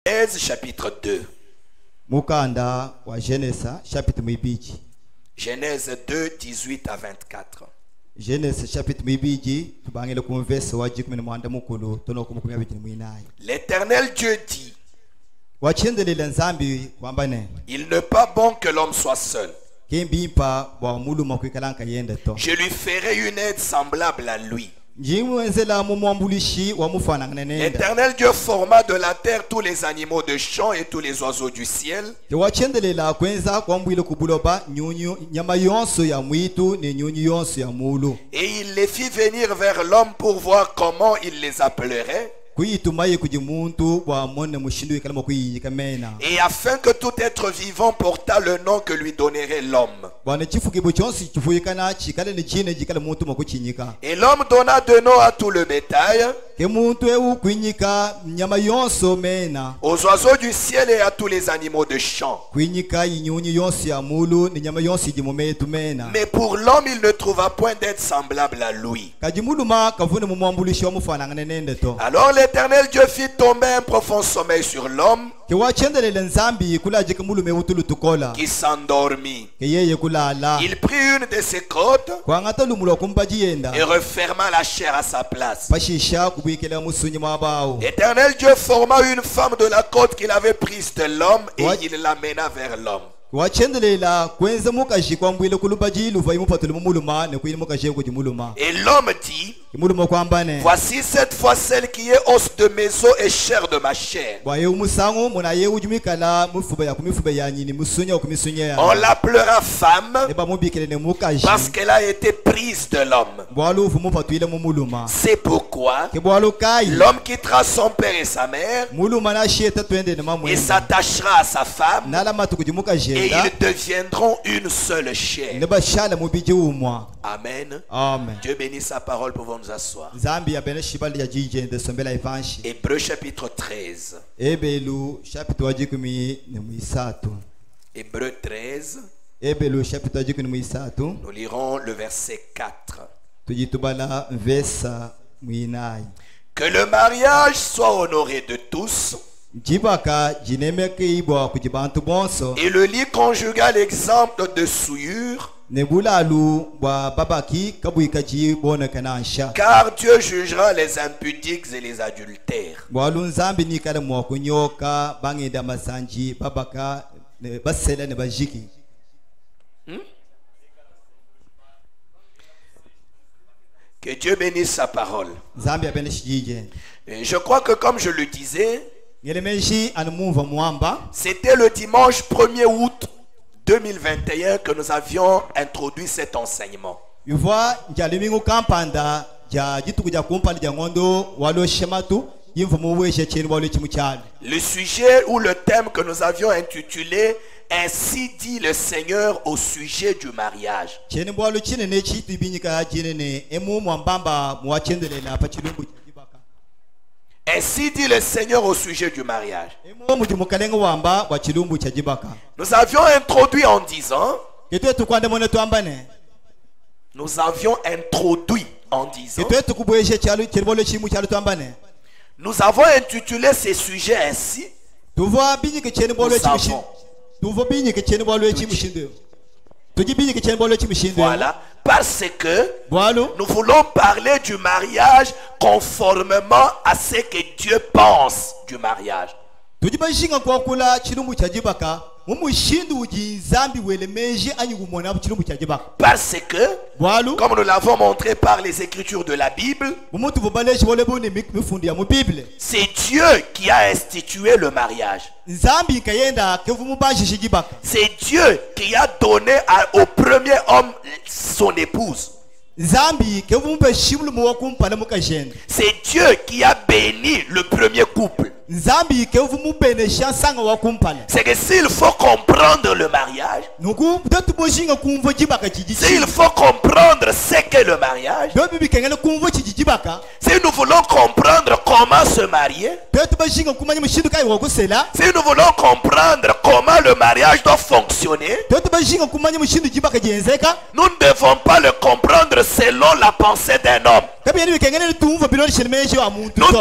Genèse chapitre 2. Mukanda wa Genesa chapitre mwibiji. Genèse 2, 18 à 24. Genesa chapitre mwibiji tubangele ku verse wa 10 mukulu tono ku 24. L'Éternel Dieu dit: Wachendelela nzambi kwamba ne. Il n'est pas bon que l'homme soit seul. Kembimpa wa muluma kwikalanka yenda to. Je lui ferai une aide semblable à lui. L'Éternel Dieu forma de la terre tous les animaux de champ et tous les oiseaux du ciel. Et il les fit venir vers l'homme pour voir comment il les appellerait. Et afin que tout être vivant portât le nom que lui donnerait l'homme. Et l'homme donna de nom à tout le bétail, aux oiseaux du ciel et à tous les animaux de champ. Mais pour l'homme, il ne trouva point d'être semblable à lui. Alors l'Éternel Dieu fit tomber un profond sommeil sur l'homme, qui s'endormit. Il prit une de ses côtes et referma la chair à sa place. L'Éternel Dieu forma une femme de la côte qu'il avait prise de l'homme et il l'amena vers l'homme. Et l'homme dit: voici cette fois celle qui est os de mes os et chair de ma chair. On l'appellera femme parce qu'elle a été prise de l'homme. C'est pourquoi l'homme quittera son père et sa mère et s'attachera à sa femme, et ils deviendront une seule chair. Amen. Dieu bénisse sa parole. Pouvons nous asseoir. Hébreux chapitre 13. Hébreux 13. Nous lirons le verset 4. Que le mariage soit honoré de tous, et le lit conjugal exemple de souillure, car Dieu jugera les impudiques et les adultères. Que Dieu bénisse sa parole. Et je crois que comme je le disais, c'était le dimanche 1er août 2021 que nous avions introduit cet enseignement. Le sujet ou le thème que nous avions intitulé « Ainsi dit le Seigneur au sujet du mariage ». Ainsi dit le Seigneur au sujet du mariage. Nous avions introduit en disant, nous avons intitulé ces sujets ainsi. Voilà, parce que nous voulons parler du mariage conformément à ce que Dieu pense du mariage. Parce que, comme nous l'avons montré par les Écritures de la Bible, c'est Dieu qui a institué le mariage. C'est Dieu qui a donné au premier homme son épouse. C'est Dieu qui a béni le premier couple. C'est que s'il faut comprendre le mariage, s'il faut comprendre ce qu'est le mariage, si nous voulons comprendre comment se marier, si nous voulons comprendre comment le mariage doit fonctionner, nous ne devons pas le comprendre selon la pensée d'un homme. Nous ne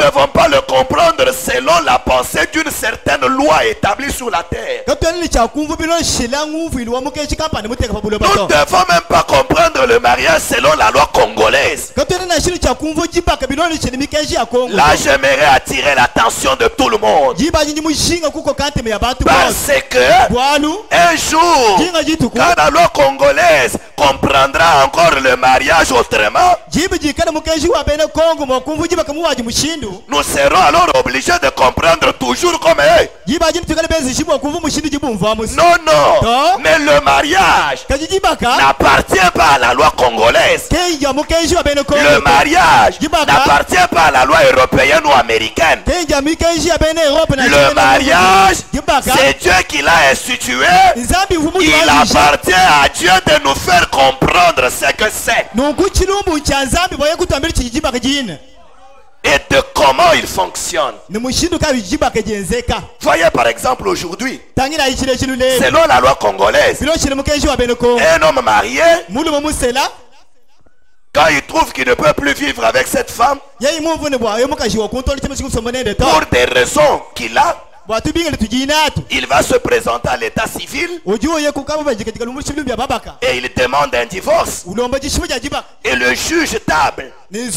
devons pas le comprendre selon selon la pensée d'une certaine loi établie sur la terre. Nous ne devons même pas comprendre le mariage selon la loi congolaise. Là, j'aimerais attirer l'attention de tout le monde. Parce que un jour, quand la loi congolaise comprendra encore le mariage autrement, nous serons alors obligés de comprendre toujours comme eux. Non, non, mais le mariage n'appartient pas à la loi congolaise. Le mariage n'appartient pas à la loi européenne ou américaine. Le mariage, c'est Dieu qui l'a institué. Il appartient à Dieu de nous faire comprendre ce que c'est et de comment il fonctionne. Voyez par exemple aujourd'hui, selon la loi congolaise, un homme marié, quand il trouve qu'il ne peut plus vivre avec cette femme, pour des raisons qu'il a, il va se présenter à l'état civil et il demande un divorce. Et le juge table. Et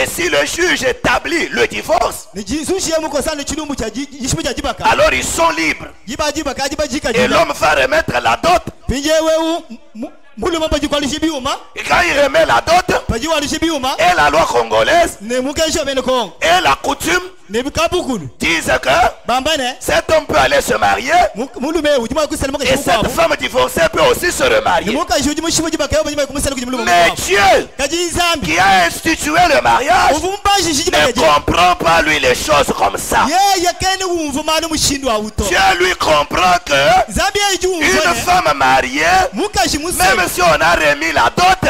si le juge établit le divorce, alors ils sont libres. Et l'homme va remettre la dot. Et quand il remet la dot, et la loi congolaise et la coutume disent que cet homme peut aller se marier et cette femme divorcée peut aussi se remarier. Mais Dieu qui a institué le mariage ne comprend pas lui les choses comme ça. Dieu lui comprend que une femme mariée, même si on a remis la dot,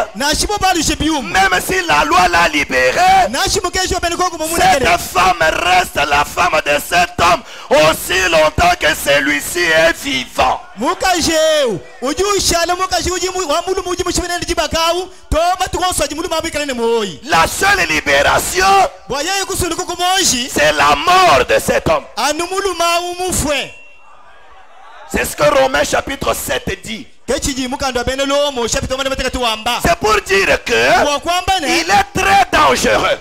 même si la loi l'a libérée, cette femme reste la femme de cet homme aussi longtemps que celui-ci est vivant. La seule libération, c'est la mort de cet homme. C'est ce que Romains chapitre 7 dit. C'est pour dire que il est très dangereux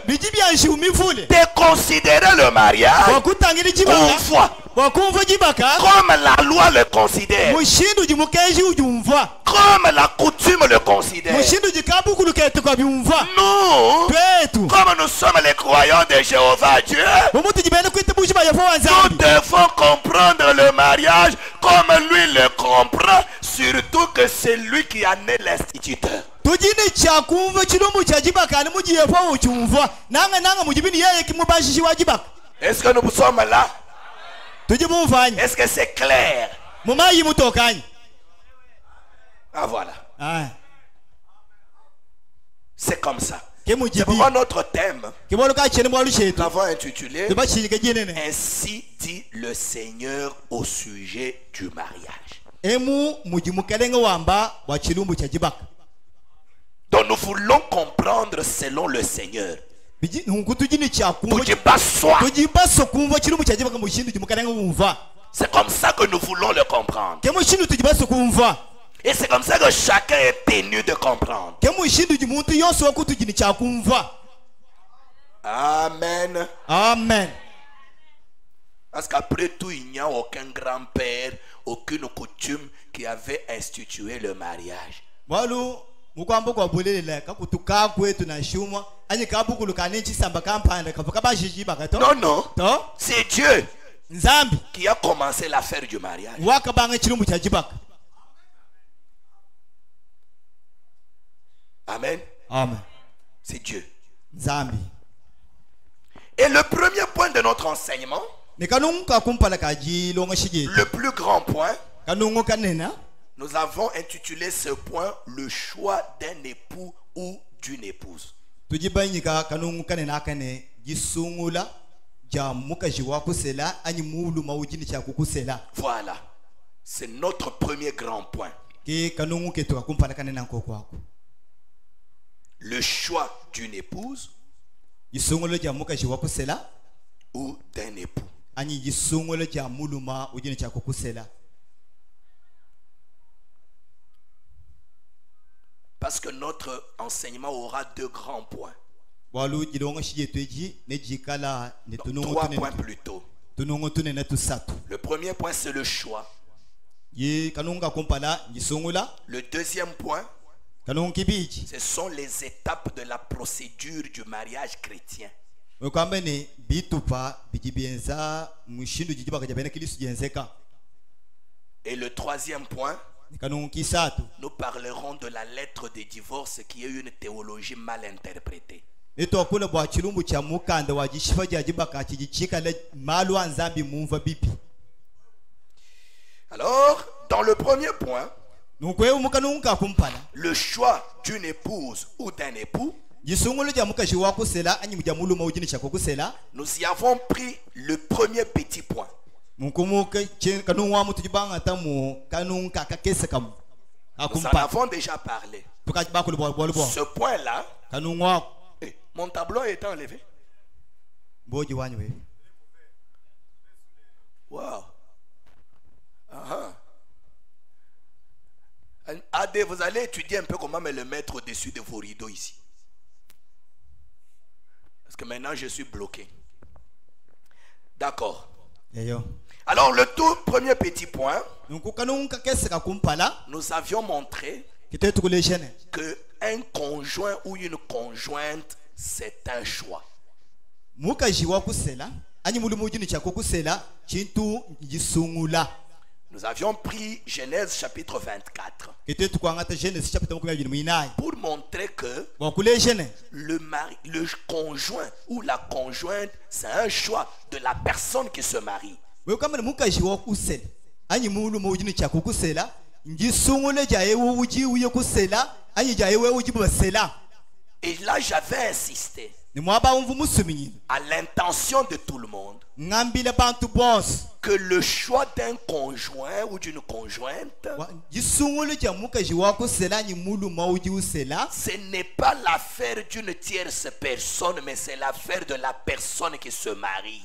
de considérer le mariage une fois comme la loi le considère, comme la coutume le considère. Nous, comme nous sommes les croyants de Jéhovah Dieu, nous devons comprendre le mariage comme lui le comprend, surtout que c'est lui qui en est l'instituteur. Est-ce que nous sommes là? Est-ce que c'est clair? Ah voilà. C'est comme ça. C'est pourquoi notre thème, nous l'avons intitulé Ainsi dit le Seigneur au sujet du mariage. Donc nous voulons comprendre selon le Seigneur. C'est comme ça que nous voulons le comprendre. Et c'est comme ça que chacun est tenu de comprendre. Amen. Amen. Parce qu'après tout, il n'y a aucun grand-père, aucune coutume qui avait institué le mariage. Non, non. C'est Dieu qui a commencé l'affaire du mariage. Amen. Amen. C'est Dieu. Et le premier point de notre enseignement, le plus grand point, nous avons intitulé ce point le choix d'un époux ou d'une épouse. Voilà. C'est notre premier grand point. Le choix d'une épouse ou d'un époux. Parce que notre enseignement aura deux grands points. Trois points plutôt. Le premier point, c'est le choix. Le deuxième point, ce sont les étapes de la procédure du mariage chrétien. Et le troisième point, nous parlerons de la lettre de divorce qui est une théologie mal interprétée. Alors, dans le premier point, le choix d'une épouse ou d'un époux, nous y avons pris le premier petit point. Nous en avons déjà parlé. Ce point-là, mon tableau est enlevé. Wow. Adé, vous allez étudier un peu comment me le mettre au-dessus de vos rideaux ici. Parce que maintenant je suis bloqué. D'accord. Alors le tout premier petit point, nous avions montré que un conjoint ou une conjointe, c'est un choix. Nous avions pris Genèse chapitre 24 pour montrer que le conjoint ou la conjointe, c'est un choix de la personne qui se marie. Et là, j'avais insisté à l'intention de tout le monde que le choix d'un conjoint ou d'une conjointe, ce n'est pas l'affaire d'une tierce personne, mais c'est l'affaire de la personne qui se marie.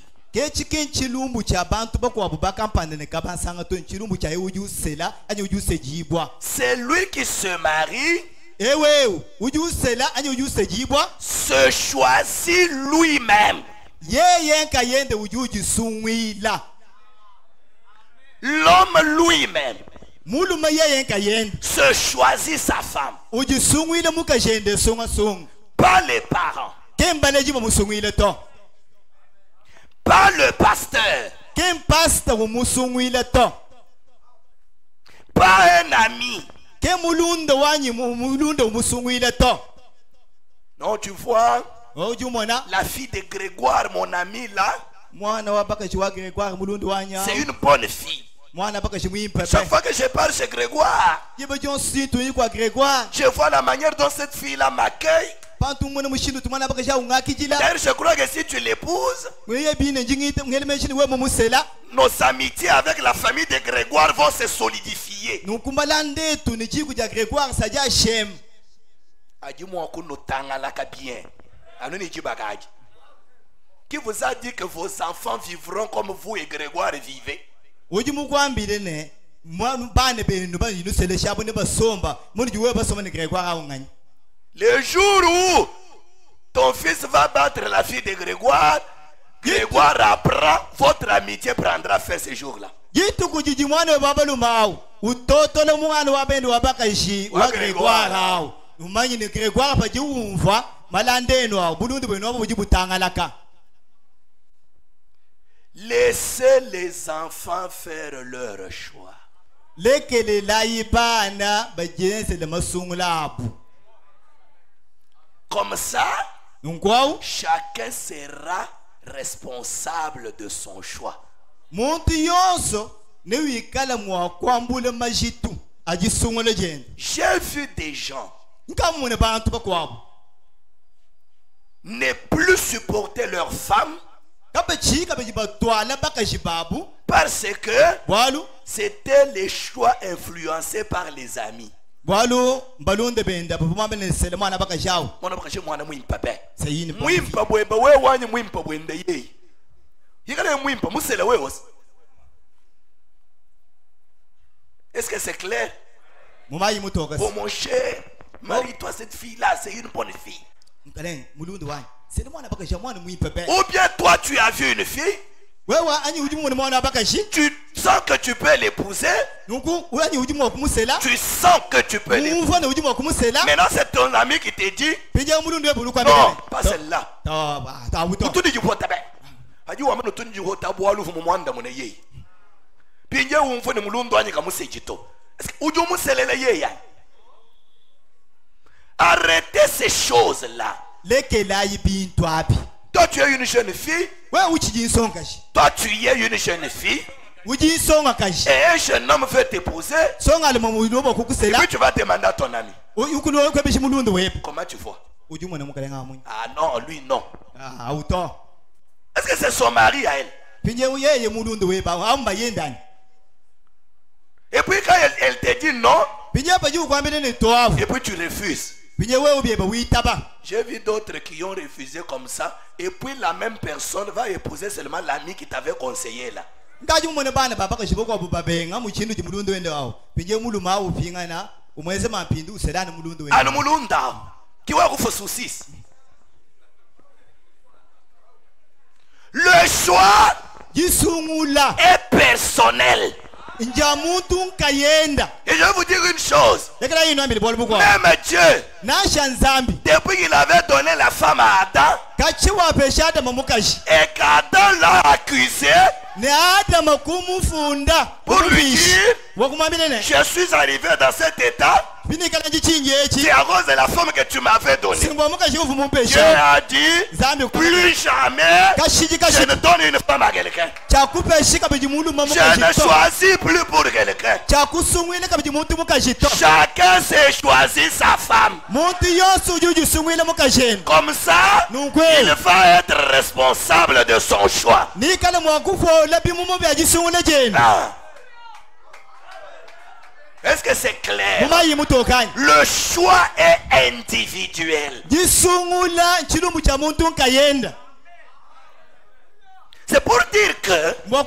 C'est lui qui se marie, se choisit lui-même. L'homme lui-même se choisit sa femme. Pas les parents. Pas le pasteur. Pas un ami. Non, tu vois, la fille de Grégoire, mon ami là, c'est une bonne fille. Chaque fois que je parle chez Grégoire, je vois la manière dont cette fille-là m'accueille. D'ailleurs, je crois que si tu l'épouses, nos amitiés avec la famille de Grégoire vont se solidifier. Qui vous a dit que vos enfants vivront comme vous et Grégoire vivez? Le jour où ton fils va battre la fille de Grégoire, Grégoire apprend, votre amitié prendra fin ce jour-là. Laissez les enfants faire leur choix. Comme ça, chacun sera responsable de son choix. J'ai vu des gens ne plus supporter leur femme parce que c'était les choix influencés par les amis. Est-ce que c'est clair? Oh mon cher, marie-toi cette fille-là, c'est une bonne fille. Ou bien toi tu as vu une fille, tu sens que tu peux l'épouser, tu sens que tu peux l'épouser. Maintenant c'est ton ami qui te dit non, pas celle-là. Arrêtez ces choses-là. Toi tu es une jeune fille. Toi tu es une jeune fille. Et un jeune homme veut t'épouser. Et puis tu vas demander à ton ami. Comment tu vois? Ah non, lui non. Est-ce que c'est son mari à elle? Et puis quand elle te dit non, et puis tu refuses. J'ai vu d'autres qui ont refusé comme ça. Et puis la même personne va épouser seulement l'ami qui t'avait conseillé là. Le choix est personnel. Et je vais vous dire une chose. Même Dieu, depuis qu'il avait donné la femme à Adam, et qu'Adam l'a accusé pour lui dire, je suis arrivé dans cet état, c'est à cause de la femme que tu m'avais donnée. Dieu a dit, plus jamais je ne donne une femme à quelqu'un. Je ne choisis plus pour quelqu'un. Chacun s'est choisi sa femme. Comme ça, il va être responsable de son choix. Ah. Est-ce que c'est clair? Le choix est individuel. C'est pour dire que quand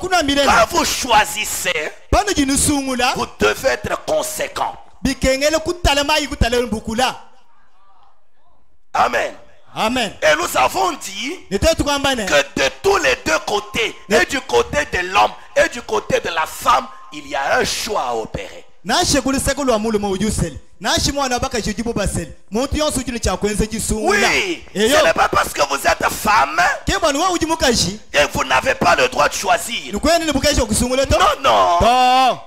vous choisissez, vous devez être conséquent. Amen. Amen. Et nous avons dit que de tous les deux côtés, et du côté de l'homme et du côté de la femme, il y a un choix à opérer. Oui, ce n'est pas parce que vous êtes femme et vous n'avez pas le droit de choisir. Non, non.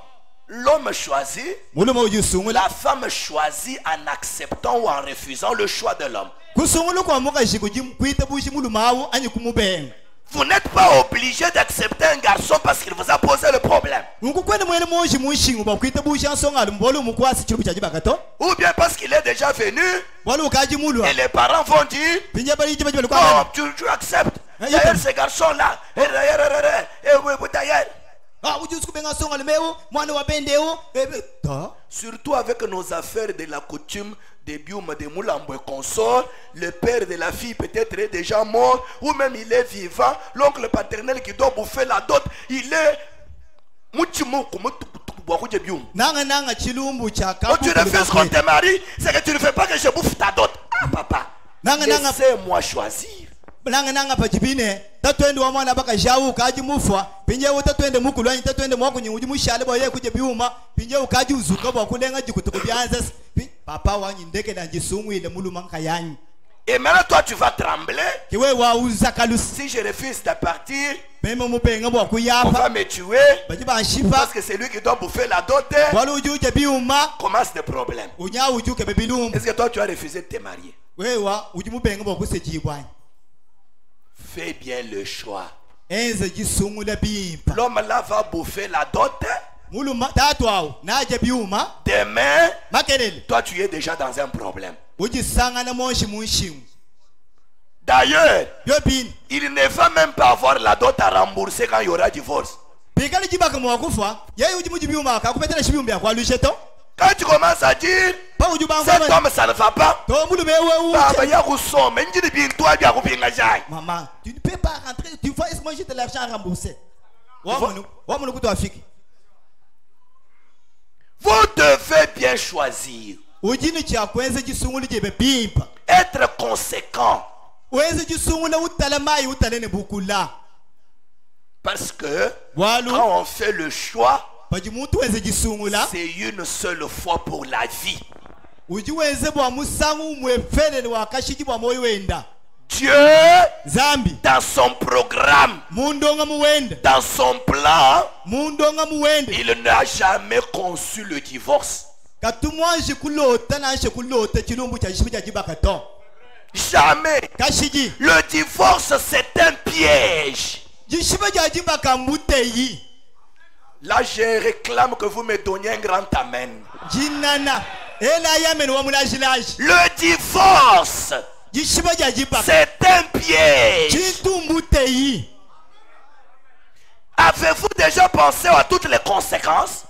L'homme choisit, la femme choisit en acceptant ou en refusant le choix de l'homme. Vous n'êtes pas obligé d'accepter un garçon parce qu'il vous a posé le problème. Ou bien parce qu'il est déjà venu et les parents vont dire, oh, tu acceptes. D'ailleurs, ce garçon-là, surtout avec nos affaires de la coutume, des biomes, des moulambo et consorts, le père de la fille peut-être est déjà mort, ou même il est vivant, l'oncle paternel qui doit bouffer la dot, il est... Quand tu refuses qu'on te marie, c'est que tu ne fais pas que je bouffe ta dot. Ah papa, laissez-moi choisir. Et maintenant toi tu vas trembler. Si je refuse de partir, on va me tuer parce que c'est lui qui doit bouffer la dot. Commence des problèmes. Est-ce que toi tu as refusé de te marier? Fais bien le choix. L'homme là va bouffer la dot. Demain, toi tu es déjà dans un problème. D'ailleurs, il ne va même pas avoir la dot à rembourser quand il y aura divorce. Quand tu commences à dire cet homme ça ne va pas, maman, tu ne peux pas rentrer, tu vas manger de l'argent à rembourser. Vous devez bien choisir. Être conséquent. Parce que quand on fait le choix, c'est une seule fois pour la vie. Dieu, dans son programme, dans son plan, il n'a jamais conçu le divorce. Jamais. Le divorce, c'est un piège. Là, je réclame que vous me donniez un grand amen. Le divorce, c'est un piège. Avez-vous déjà pensé à toutes les conséquences?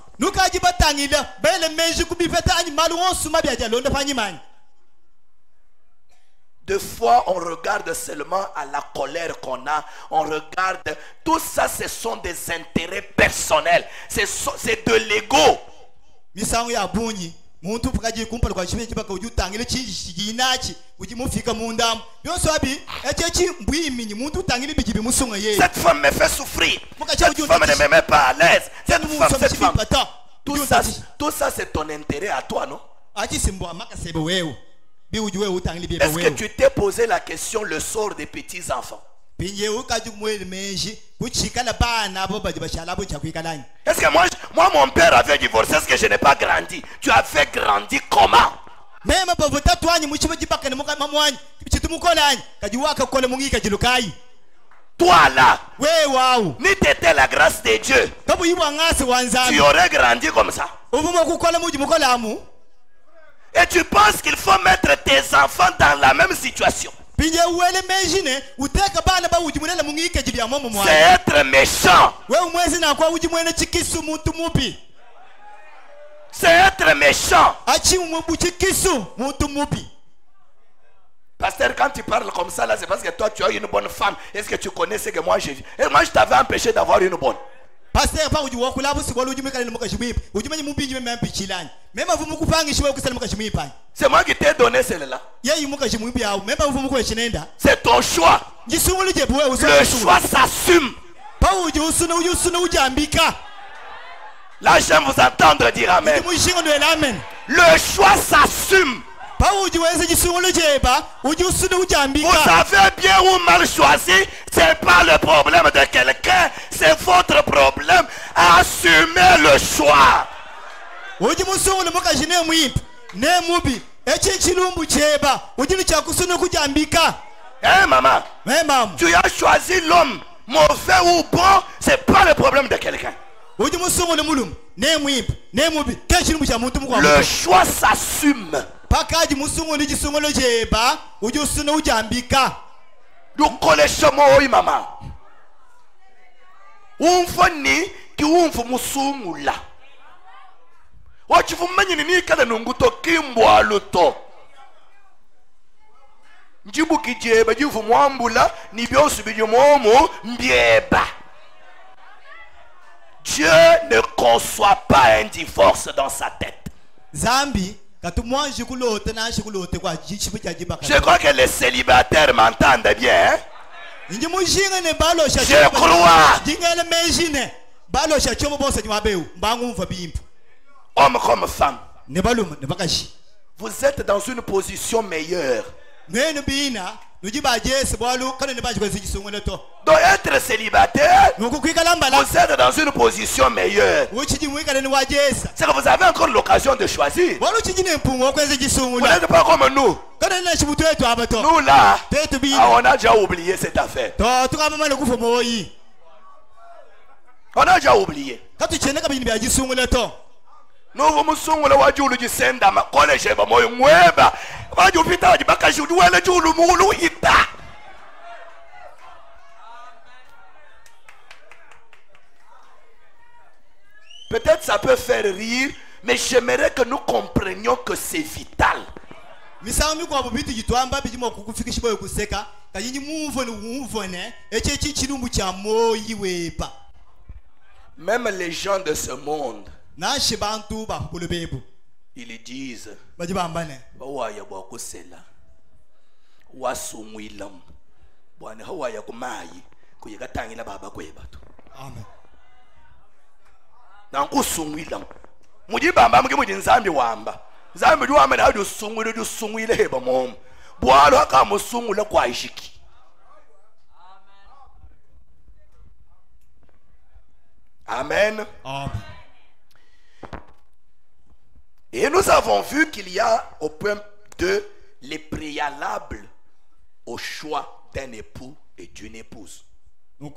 Deux fois, on regarde seulement à la colère qu'on a. On regarde, tout ça, ce sont des intérêts personnels. C'est de l'ego. Cette femme me fait souffrir. Cette femme ne me met pas à l'aise. Cette femme. Tout ça, c'est ton intérêt à toi, non? Est-ce que tu t'es posé la question le sort des petits-enfants? Est-ce que moi, mon père avait divorcé? Est-ce que je n'ai pas grandi? Tu as fait grandir comment? Toi là, ni t'étais la grâce de Dieu, tu aurais grandi comme ça. Et tu penses qu'il faut mettre tes enfants dans la même situation? C'est être méchant. C'est être méchant. Pasteur, quand tu parles comme ça, là, c'est parce que toi, tu as une bonne femme. Est-ce que tu connais ce que moi j'ai vu? Et moi, je t'avais empêché d'avoir une bonne. Pasteur, c'est moi qui t'ai donné celle-là. C'est ton choix. Le choix s'assume. Là, j'aime vous entendre dire amen. Le choix s'assume. Vous avez bien ou mal choisi, c'est pas le problème de quelqu'un, c'est votre problème. Assumez le choix. Hein, maman? Tu as choisi l'homme, mauvais ou bon, c'est pas le problème de quelqu'un. Le choix s'assume. Maman. Umfani ki umfu musungula. Wachifumanyi ni kana nunguto kimbwa luto. Njibu kijeba jifu mwambula ni byosu bijumomo mbieba. Dieu ne conçoit pas un divorce dans sa tête. Zambi. Je crois que les célibataires m'entendent bien. Hein? Je crois. Homme comme femme. Vous êtes dans une position meilleure. Donc être célibataire, vous êtes dans une position meilleure. C'est que vous avez encore l'occasion de choisir. Vous n'êtes pas comme nous. Nous là, on a déjà oublié cette affaire. On a déjà oublié. Nous vous sommes là wajulu jisenda makole sheba moyo mweba wajupita wajibaka shudu wale julu mulu ita. Peut-être ça peut faire rire, Mais j'aimerais que nous comprenions que c'est vital. Même les gens de ce monde, ils disent Amen. Amen. Amen. Et nous avons vu qu'il y a au point 2 les préalables au choix d'un époux et d'une épouse. Il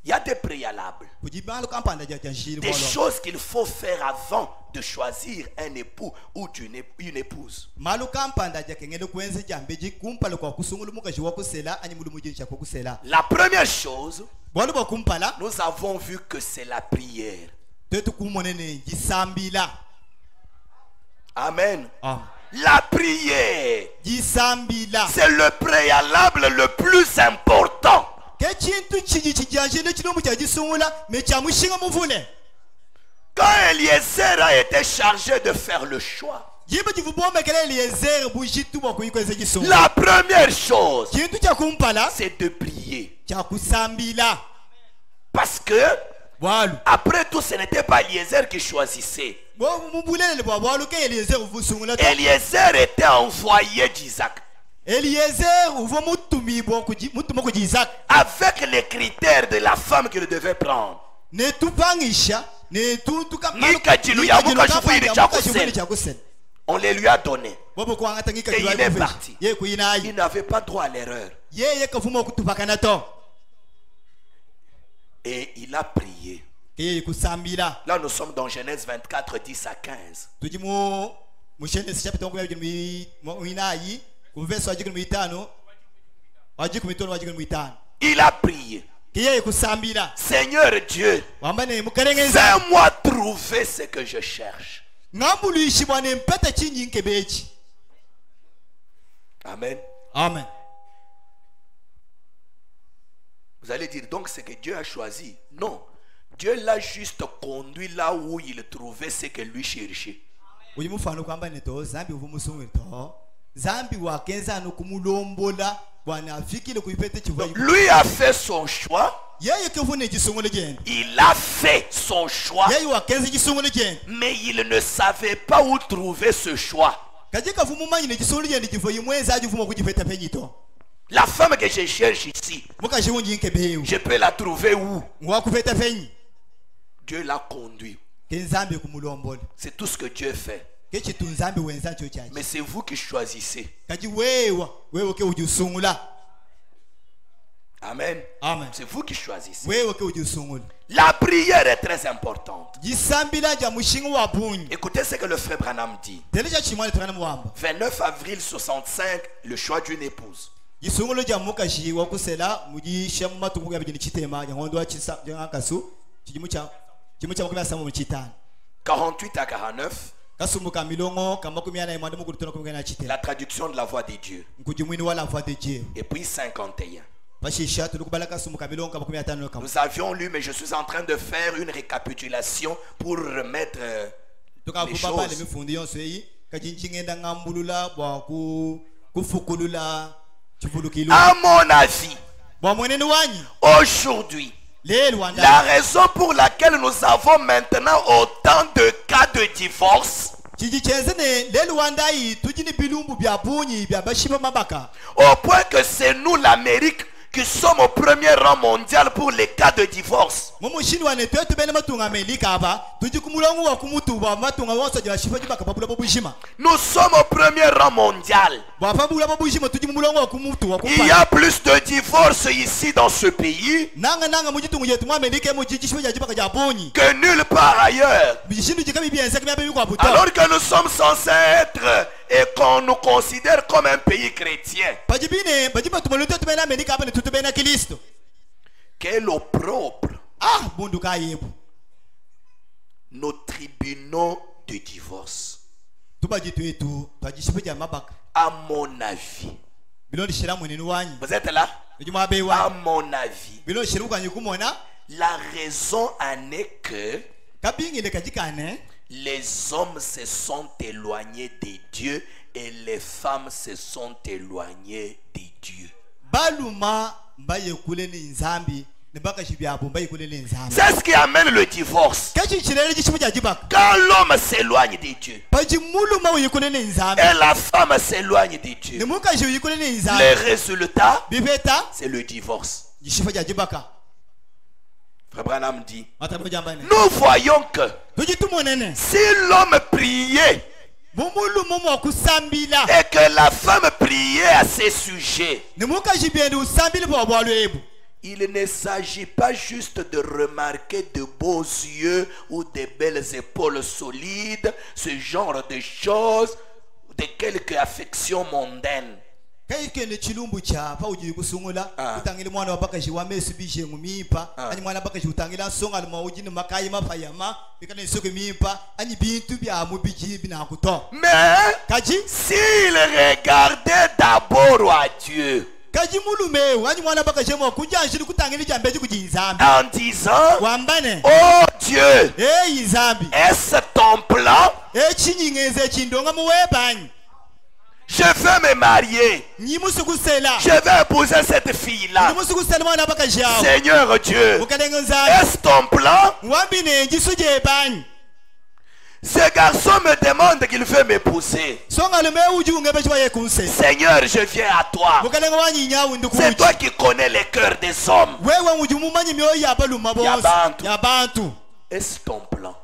y a des préalables, des choses qu'il faut faire avant de choisir un époux ou une épouse. La première chose, nous avons vu que c'est la prière. Amen. La prière, c'est le préalable le plus important. Quand Eliezer a été chargé de faire le choix, la première chose, c'est de prier. Parce que après tout, ce n'était pas Eliezer qui choisissait. Eliezer était envoyé d'Isaac. Avec les critères de la femme qu'il devait prendre. On les lui a donnés. Et il est parti. Il n'avait pas droit à l'erreur. Et il a prié. Là, nous sommes dans Genèse 24, 10 à 15. Il a prié. Seigneur Dieu, fais-moi trouver ce que je cherche. Amen. Amen. Vous allez dire donc c'est que Dieu a choisi. Non. Dieu l'a juste conduit là où il trouvait ce que lui cherchait. Lui a fait son choix. Il a fait son choix. Mais il ne savait pas où trouver ce choix. La femme que je cherche ici, je peux la trouver où? Dieu l'a conduit. C'est tout ce que Dieu fait. Mais c'est vous qui choisissez. Amen. Amen. C'est vous qui choisissez. La prière est très importante. Écoutez ce que le frère Branham dit. 29 avril 65, le choix d'une épouse. 48 à 49. La traduction de la voix de Dieu. Et puis 51. Nous avions lu, mais je suis en train de faire une récapitulation pour remettre les choses. À mon avis, aujourd'hui, la raison pour laquelle nous avons maintenant autant de cas de divorce, au point que c'est nous l'Amérique qui sommes au premier rang mondial pour les cas de divorce. Nous sommes au premier rang mondial. Il y a plus de divorces ici dans ce pays que nulle part ailleurs. Alors que nous sommes censés être on nous considère comme un pays chrétien. Quel opprobre. Nos tribunaux de divorce. À mon avis. Vous êtes là? À mon avis. La raison en est que les hommes se sont éloignés de Dieu et les femmes se sont éloignées de Dieu. C'est ce qui amène le divorce. Quand l'homme s'éloigne de Dieu et la femme s'éloigne de Dieu, le résultat, c'est le divorce. Frère Branham dit, nous voyons que si l'homme priait et que la femme priait à ses sujets, il ne s'agit pas juste de remarquer de beaux yeux ou de belles épaules solides, ce genre de choses, de quelques affections mondaines. Mais s'il regardait d'abord à Dieu en disant, oh Dieu, est-ce ton plan? Je veux me marier. Je vais épouser cette fille-là. Seigneur Dieu, est-ce ton plan? Ce garçon me demande qu'il veut m'épouser. Seigneur, je viens à toi. C'est toi qui connais les cœurs des hommes. Yabantu. Est-ce ton plan?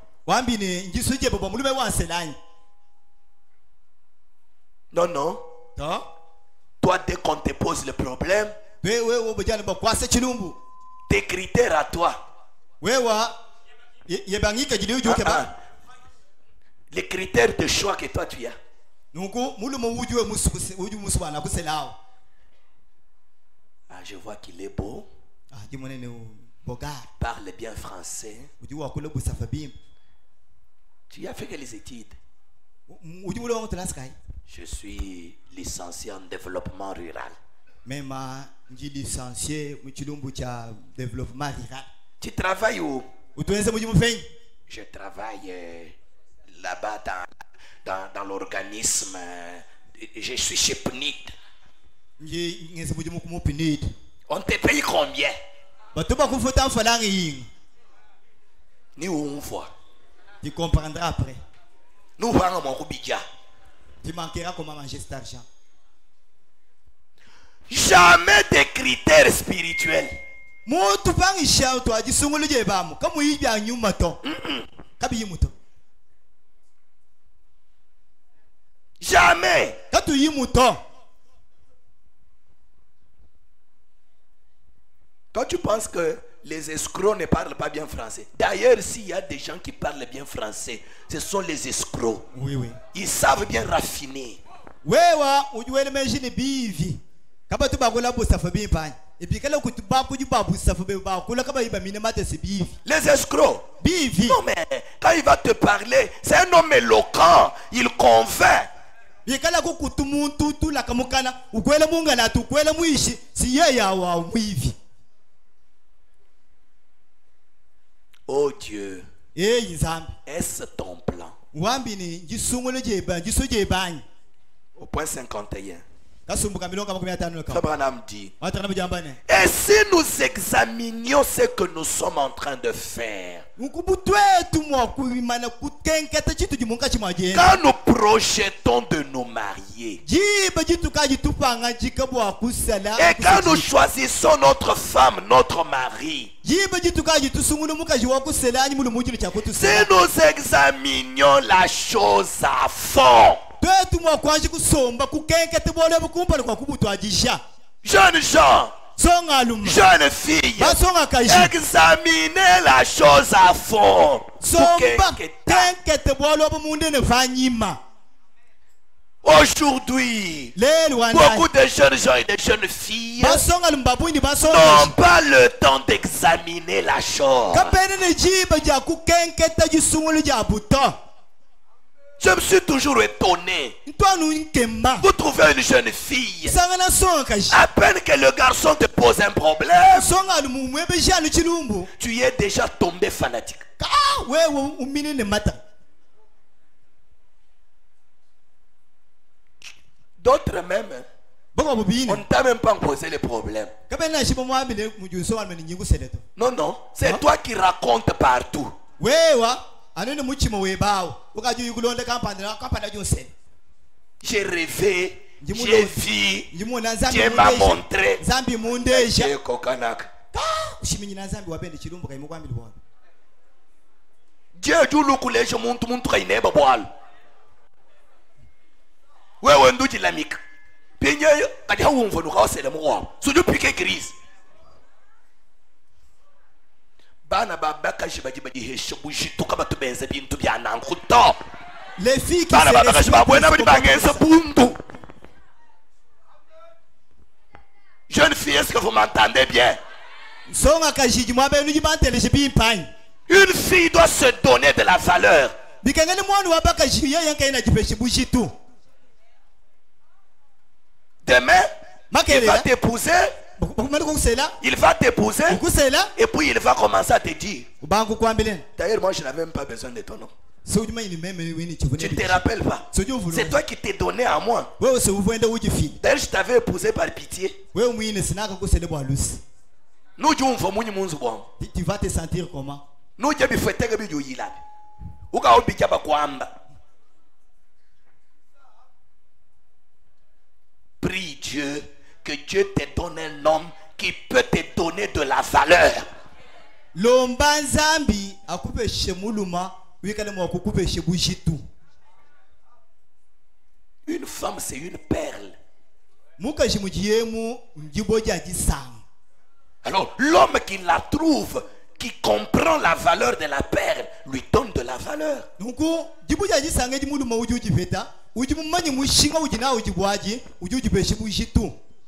Non, non. Toi, dès qu'on te pose le problème, tes critères à toi. Les critères de choix que toi tu as. Ah, je vois qu'il est beau. Parle bien français. Tu as fait quelles études? Je suis licencié en développement rural. Tu travailles où? Je travaille là-bas dans l'organisme. Je suis chez PNID. On te paye combien? Ni où on voit. Tu comprendras après. Nous voyons mon Rubidja. Tu manqueras comment manger cet argent. Jamais des critères spirituels. Jamais. Toi tu penses que les escrocs ne parlent pas bien français. D'ailleurs, s'il y a des gens qui parlent bien français, ce sont les escrocs. Oui, oui. Ils savent bien raffiner. Les escrocs. Non mais quand il va te parler, c'est un homme éloquent. Il convainc. Oh Dieu, est-ce ton plan? Au point 51. Abraham dit, et si nous examinions ce que nous sommes en train de faire, quand nous projetons de nous marier, et quand nous choisissons notre femme, notre mari, si nous examinions la chose à fond, jeunes gens, jeunes filles, examinez la chose à fond. Aujourd'hui, beaucoup de jeunes gens et de jeunes filles n'ont pas le temps d'examiner la chose. Je me suis toujours étonné. Vous trouvez une jeune fille, à peine que le garçon te pose un problème, tu es déjà tombé fanatique. D'autres même, on ne t'a même pas posé les problèmes. Non, non, c'est toi qui racontes partout. J'ai rêvé, j'ai vu, Dieu m'a montré. Dieu a dit que je monte mon train. Ouais, on dit l'amique. Peigne, quand on va nous rasser le mot, sous le piquet grise. Bana baba kaji badi badi hesho buji to kaba to benza bintu bya nankuto. Les filles qui bana baba kaji baba na badi bangenza buntu. Jeune fille, est-ce que vous m'entendez bien? Une fille doit se donner de la valeur. Demain, il va t'épouser. Il va t'épouser. Et puis il va commencer à te dire. D'ailleurs, moi je n'avais même pas besoin de ton nom. Tu ne te rappelles pas? C'est toi qui t'es donné à moi. D'ailleurs, je t'avais épousé par pitié. Nous, tu vas te sentir comment? Nous, prie Dieu que Dieu te donne un homme qui peut te donner de la valeur. Une femme, c'est une perle. Alors, l'homme qui la trouve, qui comprend la valeur de la perle, lui donne de la valeur.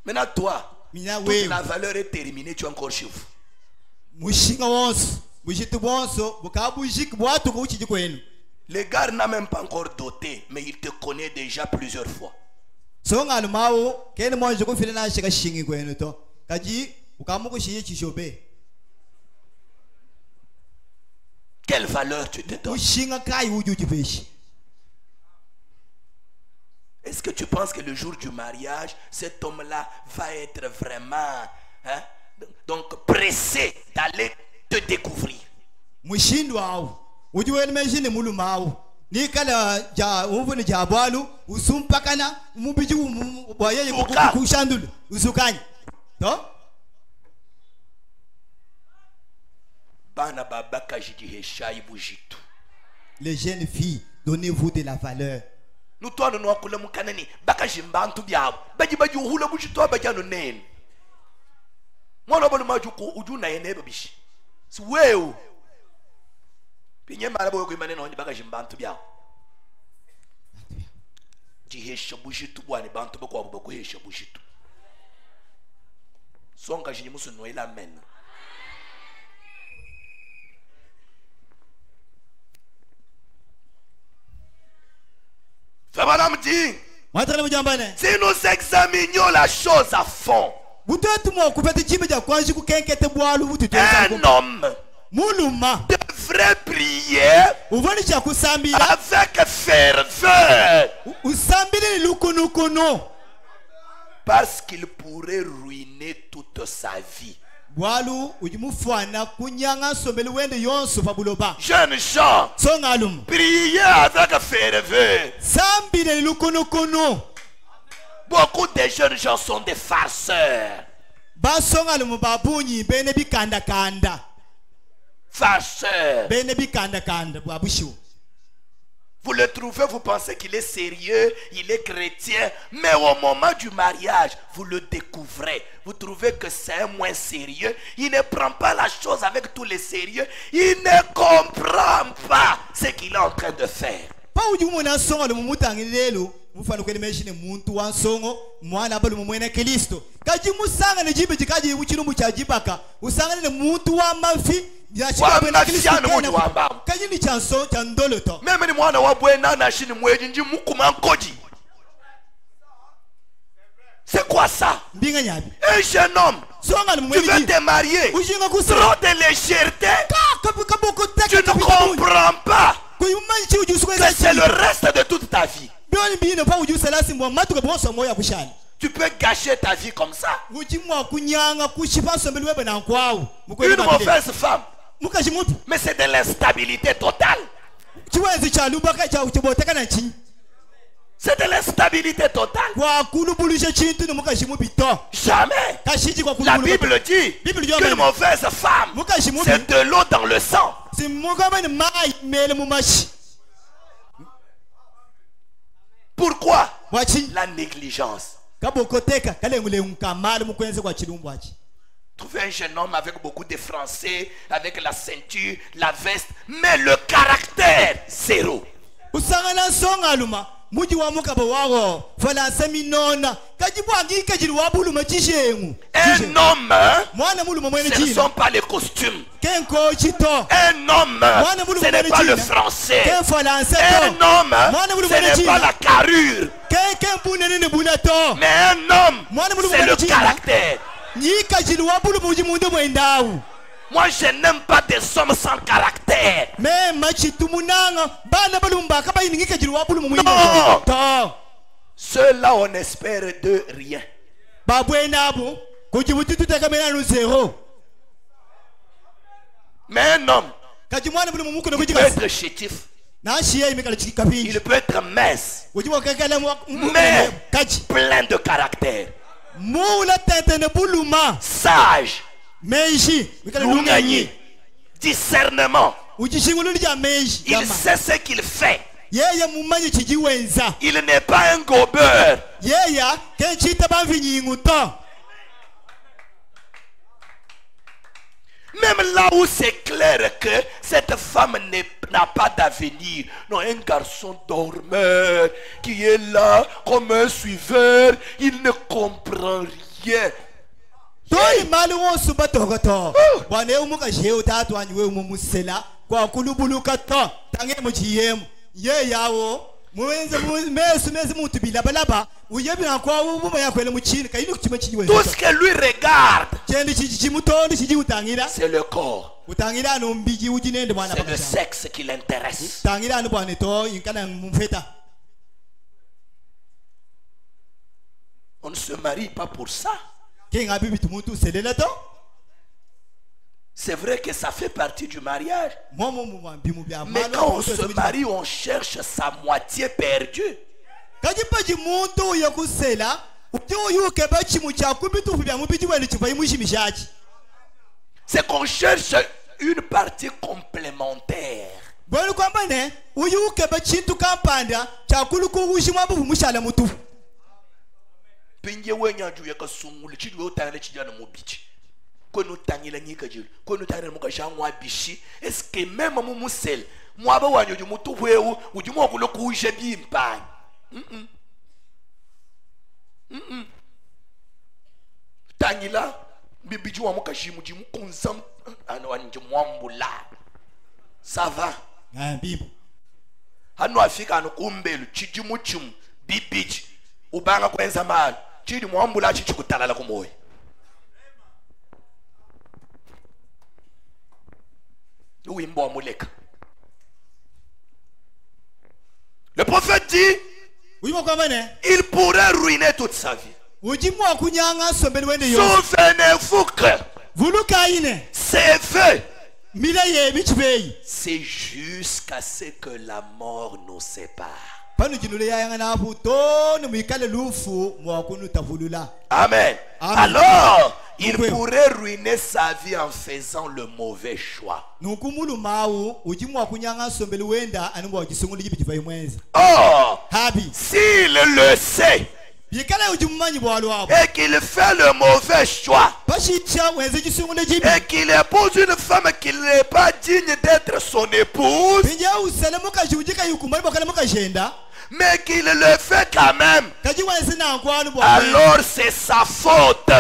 Maintenant, toi, toute la valeur est terminée, tu es encore chez vous. Le gars n'a même pas encore doté, mais il te connaît déjà plusieurs fois. Quelle valeur tu te donnes? Est-ce que tu penses que le jour du mariage, cet homme-là va être vraiment donc pressé d'aller te découvrir? Les jeunes filles, donnez-vous de la valeur. Nous toi nous akula mukanani bakajimba ntu byabo baji baji uhula bushito abajano nene mwana bolo majuko ujuna yenebe bishi siweo pinye mara boyo kwimane no bakajimba ntu byabo jihesha bushito bwani bantu bakwa bakuhesha bushito songa jinyi musu no ila men. Si nous examinions la chose à fond, un homme devrait prier avec ferveur parce qu'il pourrait ruiner toute sa vie. Jeunes gens, priez avec ferveur. Beaucoup de jeunes gens sont des farceurs. Farceurs. Vous le trouvez, vous pensez qu'il est sérieux, il est chrétien, mais au moment du mariage, vous le découvrez. Vous trouvez que c'est un moins sérieux. Il ne prend pas la chose avec tous les sérieux. Il ne comprend pas ce qu'il est en train de faire. mufano kwene meshine muntu wansongo mwana abalu mumwene Kristo kaji musanga ne jibe jikaji uchirumbu cha jibaka usanga ne muntu wa mafi ya chikabe na Kristo kaji ni chanso cha ndolo to meme ni mwana wa bwena na shini mweji nji mukuma nkoji. C'est quoi ça? Un jeune homme, tu veux te marier, trop de légèreté, tu ne comprends pas que c'est le reste de toute ta vie. Tu peux gâcher ta vie comme ça. Une mauvaise femme, mais c'est de l'instabilité totale. C'est de l'instabilité totale. Jamais. La Bible dit qu'une mauvaise femme, c'est de l'eau dans le sang. Pourquoi? La négligence. Trouver un jeune homme avec beaucoup de français, avec la ceinture, la veste, mais le caractère, zéro. Muji wa mukaba wawo falansa minona kajibu angika jiri wabulu machishengu un homme ce ne sont pas les costumes. Un homme ce n'est pas le français. Un homme ce n'est pas la carrure. Mais un homme c'est le caractère. Moi je n'aime pas des hommes sans caractère. Non. Ceux-là on espère de rien. Mais un homme il peut être chétif, il peut être mince, mais plein de caractère, sage, discernement. Il sait ce qu'il fait. Il n'est pas un gobeur. Même là où c'est clair que cette femme n'a pas d'avenir. Non, un garçon dormeur qui est là comme un suiveur, il ne comprend rien. Tout ce que lui regarde, c'est le corps, c'est le sexe qui l'intéresse. On ne se marie pas pour ça. C'est vrai que ça fait partie du mariage. Mais quand on se marie, on cherche sa moitié perdue. C'est qu'on cherche une partie complémentaire. Est-ce que même mon sel, moi, je ou du moins, vous le couchez bien, pas. Tanila, bibiju wa mukashi mujimu konsam, anwanji mwambula. Ça va. Hano afika anu kumbelu, chijimu chum, bibiji, ubanga kwenza mal, chidi mwambula chichukutala la kumoy. Le prophète dit il pourrait ruiner toute sa vie. Souvenez-vous que c'est fait. C'est jusqu'à ce que la mort nous sépare. Amen. Alors, il pourrait ruiner sa vie en faisant le mauvais choix. Or, s'il le sait et qu'il fait le mauvais choix et qu'il épouse une femme qui n'est pas digne d'être son épouse, mais qu'il le fait quand même, alors c'est sa faute.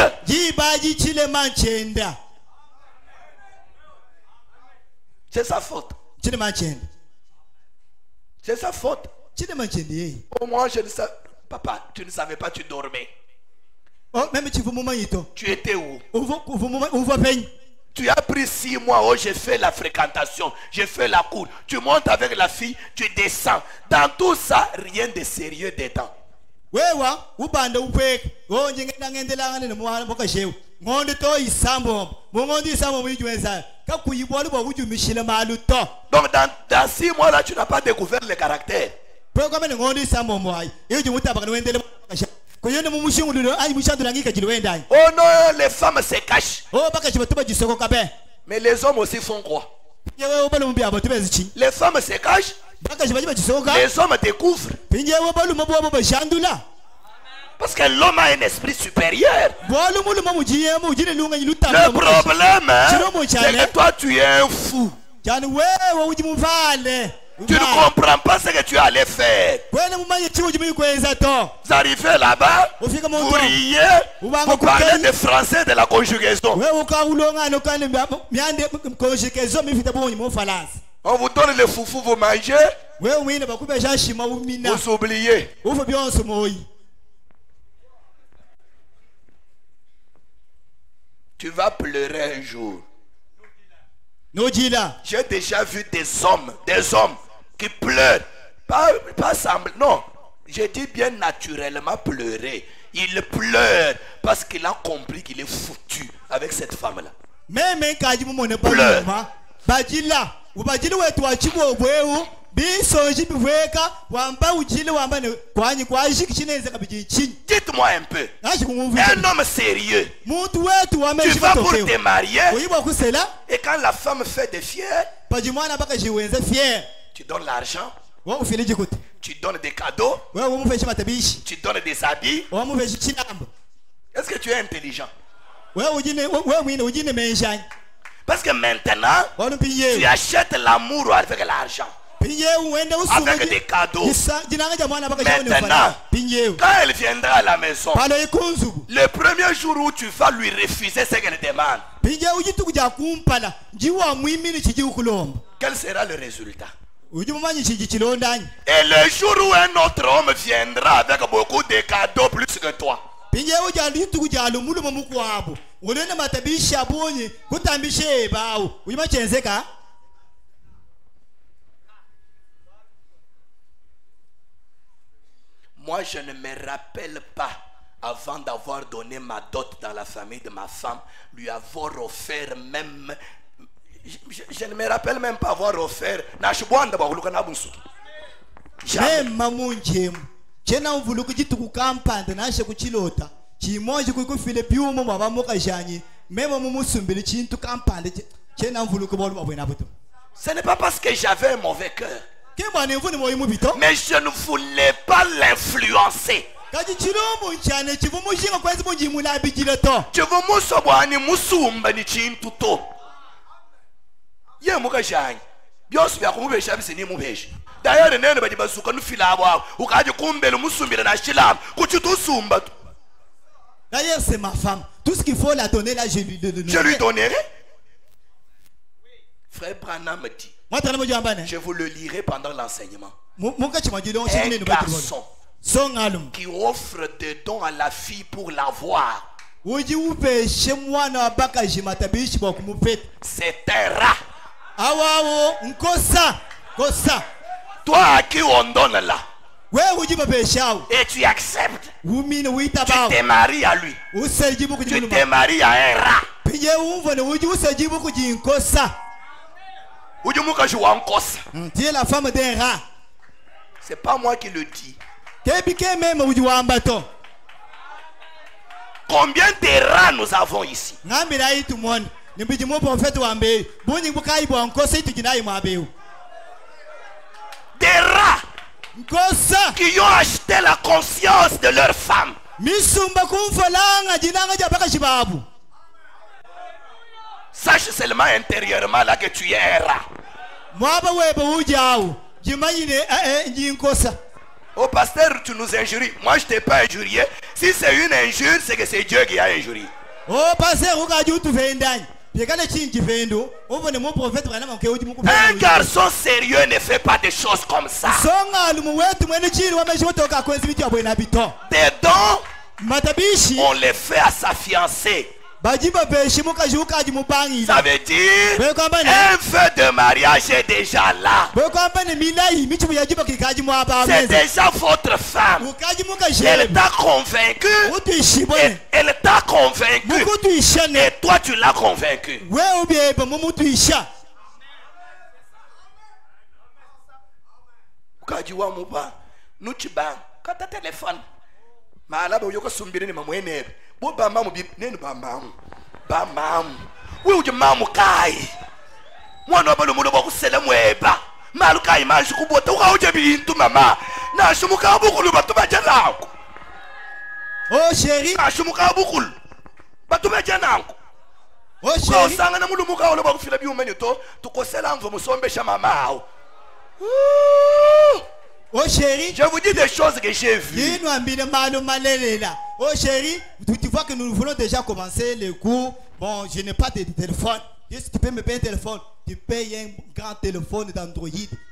C'est sa faute. C'est sa faute. Au moins, je ne savais. Papa, tu ne savais pas, tu dormais. Tu étais où? Tu as pris 6 mois où j'ai fait la fréquentation, j'ai fait la cour. Tu montes avec la fille, tu descends. Dans tout ça, rien de sérieux dedans. Donc dans 6 mois là, tu n'as pas découvert le caractère. Oh non, les femmes se cachent. Mais les hommes aussi font quoi? Les femmes se cachent. Les hommes découvrent. Parce que l'homme a un esprit supérieur. Le problème, c'est que toi tu es un fou. Tu ne comprends pas ce que tu allais faire. Vous arrivez là-bas, vous riez, vous parlez de français de la conjugaison. On vous donne le foufou, vous mangez, vous oubliez. Tu vas pleurer un jour. J'ai déjà vu des hommes qui pleurent. Pas semblant, non. Je dis bien naturellement pleurer. Il pleure parce qu'il a compris qu'il est foutu avec cette femme-là. Pleure. Dites-moi un peu. Un homme sérieux, tu vas pour te marier, et quand la femme fait des fiers, tu donnes l'argent, tu donnes des cadeaux, tu donnes des habits. Est-ce que tu es intelligent? Parce que maintenant, tu achètes l'amour avec l'argent, avec des cadeaux. Maintenant, quand elle viendra à la maison, le premier jour où tu vas lui refuser ce qu'elle demande, quel sera le résultat? Et le jour où un autre homme viendra avec beaucoup de cadeaux plus que toi, moi je ne me rappelle pas, avant d'avoir donné ma dot dans la famille de ma femme, lui avoir offert même, je ne me rappelle même pas avoir offert. Jamais. Ce n'est pas parce que j'avais un mauvais cœur, mais je ne voulais pas l'influencer. D'ailleurs, c'est ma femme. Tout ce qu'il faut la donner là, je lui donnerai. Je lui donnerai. Frère Branham me dit, je vous le lirai pendant l'enseignement. Un garçon qui offre des dons à la fille pour l'avoir, c'est un rat. Toi à qui on donne là, et tu acceptes, tu te maries à lui, tu te maries à un rat. Tu es la femme d'un rat. C'est pas moi qui le dis. Combien de rats nous avons ici? Des rats qui ont acheté la conscience de leur femme. Sache seulement intérieurement là que tu es un rat. Oh pasteur, tu nous injuries. Moi je t'ai pas injurié. Si c'est une injure, c'est que c'est Dieu qui a injurié. Oh pasteur, tu fais un garçon sérieux ne fait pas des choses comme ça. Des dons, on les fait à sa fiancée. Ça veut dire un feu de mariage est déjà là. C'est déjà votre femme. Elle t'a convaincu. Elle t'a convaincu. Et toi tu l'as convaincu. Nous tu bang quand tu téléphone. Malaba yoko sumbire ni mamwene. Bo bamba mu bi nenu bamba. Bamba. We uje mamu kai. Mwana balo mulo bokusela mweba. Malu kai manji kubota uka uje bintu mama. Na shumuka bukulu batu bajanako. Oh chérie. Na shumuka bukulu. Batu bajanako. Oh chérie. Sanga na mulo muka olo bakufila bi umeni to tukosela mvo musombesha mamao. Oh chérie, je vous dis des choses que j'ai vues. Oh chérie, tu vois que nous voulons déjà commencer le cours. Bon, je n'ai pas de téléphone. Si tu peux me payer un téléphone, tu payes un grand téléphone d'Android.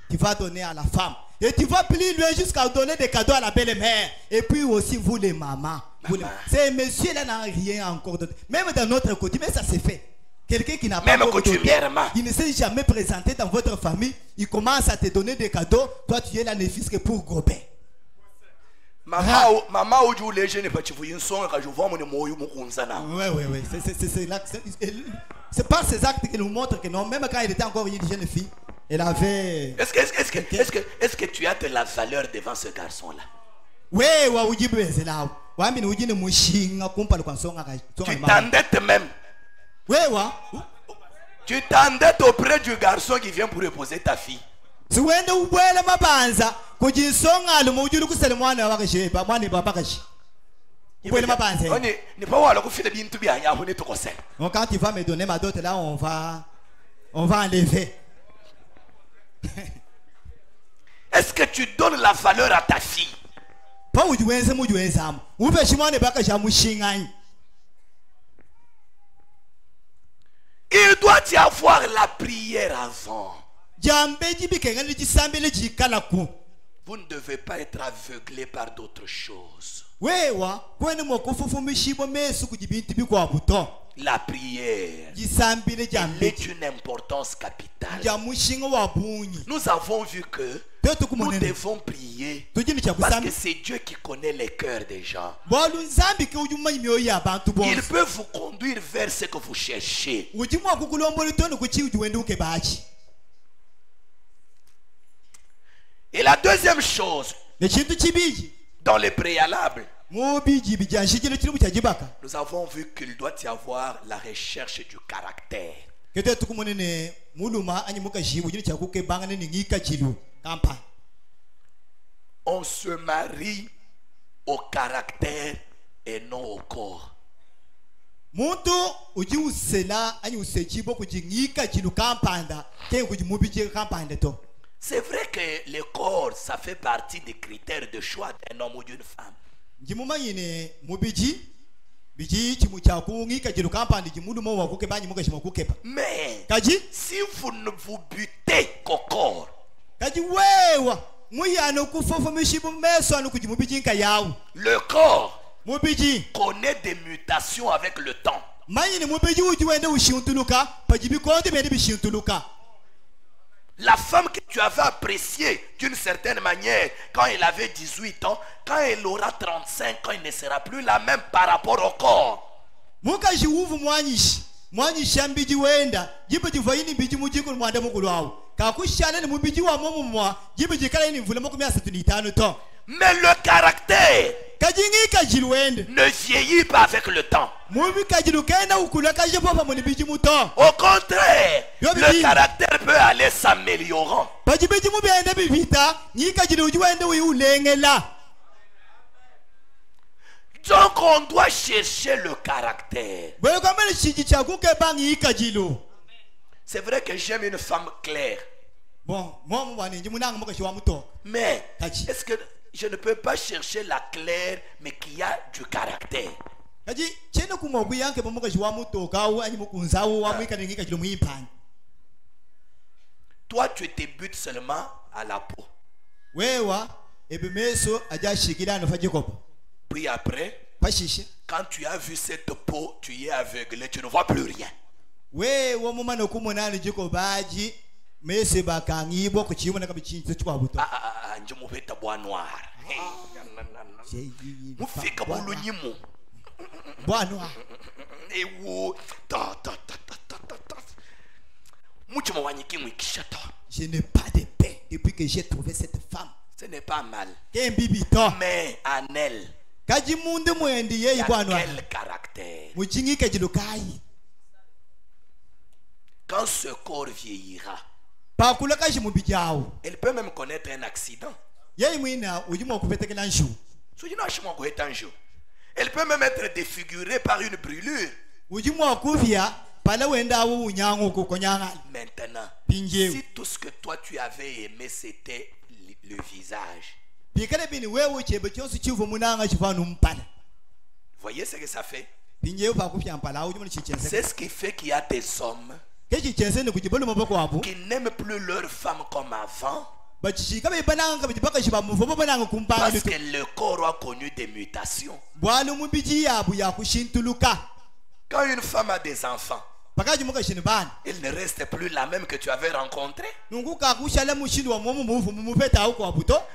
Tu vas donner à la femme. Et tu vas plus loin jusqu'à donner des cadeaux à la belle-mère. Et puis aussi vous les mamans. Ces messieurs-là n'ont rien encore d'autre. Même dans notre côté, mais ça s'est fait. Quelqu'un qui n'a pas il ne s'est jamais présenté dans votre famille, il commence à te donner des cadeaux, toi tu es là ne fils que pour gober. Maman ou les jeunes pas tu vois une son quand je vois mon moyo mon kunzana. Oui, c'est par ces actes qu'il nous montre que non, même quand il était encore une jeune fille, elle avait. Est-ce que tu as de la valeur devant ce garçon là? Oui, tu t'endettes même. Oui, tu t'endettes auprès du garçon qui vient pour épouser ta fille. Tu quand tu vas me donner ma dot là, on va enlever. Est-ce que tu donnes la valeur à ta fille? Il doit y avoir la prière avant. Vous ne devez pas être aveuglé par d'autres choses. La prière est une importance capitale. Nous avons vu que nous devons prier parce que c'est Dieu qui connaît les cœurs des gens. Il peut vous conduire vers ce que vous cherchez. Et la deuxième chose, dans les préalables, nous avons vu qu'il doit y avoir la recherche du caractère. On se marie au caractère et non au corps. C'est vrai que le corps, ça fait partie des critères de choix d'un homme ou d'une femme. Mais si vous ne vous butez qu'au corps, le corps connaît des mutations avec le temps. La femme que tu avais appréciée d'une certaine manière quand elle avait 18 ans, quand elle aura 35 ans, elle ne sera plus la même par rapport au corps. Mais le caractère ne vieillit pas avec le temps. Au contraire, le caractère peut aller s'améliorant. Donc on doit chercher le caractère. C'est vrai que j'aime une femme claire. Mais est-ce que je ne peux pas chercher la claire, mais qui a du caractère. Toi, tu te butes seulement à la peau. Puis après, quand tu as vu cette peau, tu y es aveuglé, tu ne vois plus rien. Je n'ai pas de paix depuis que j'ai trouvé cette femme. Ce n'est pas mal. Mais en elle, il y a quel caractère? Quand ce corps vieillira, elle peut même connaître un accident. Elle peut même être défigurée par une brûlure. Maintenant, si tout ce que toi tu avais aimé c'était le visage, voyez ce que ça fait? C'est ce qui fait qu'il y a des hommes qui n'aiment plus leur femme comme avant, parce que le corps a connu des mutations. Quand une femme a des enfants, elle ne reste plus la même que tu avais rencontrée.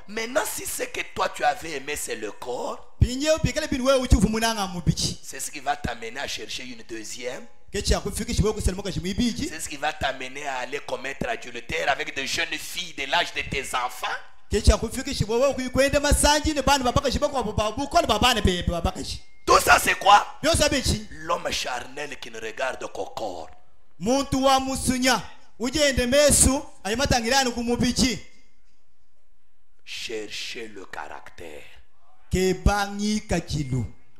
Maintenant, si c'est que toi tu avais aimé, c'est le corps, c'est ce qui va t'amener à chercher une deuxième. C'est ce qui va t'amener à aller commettre adultère avec de jeunes filles de l'âge de tes enfants. Tout ça c'est quoi? L'homme charnel qui ne regarde qu'au corps. Cherchez le caractère.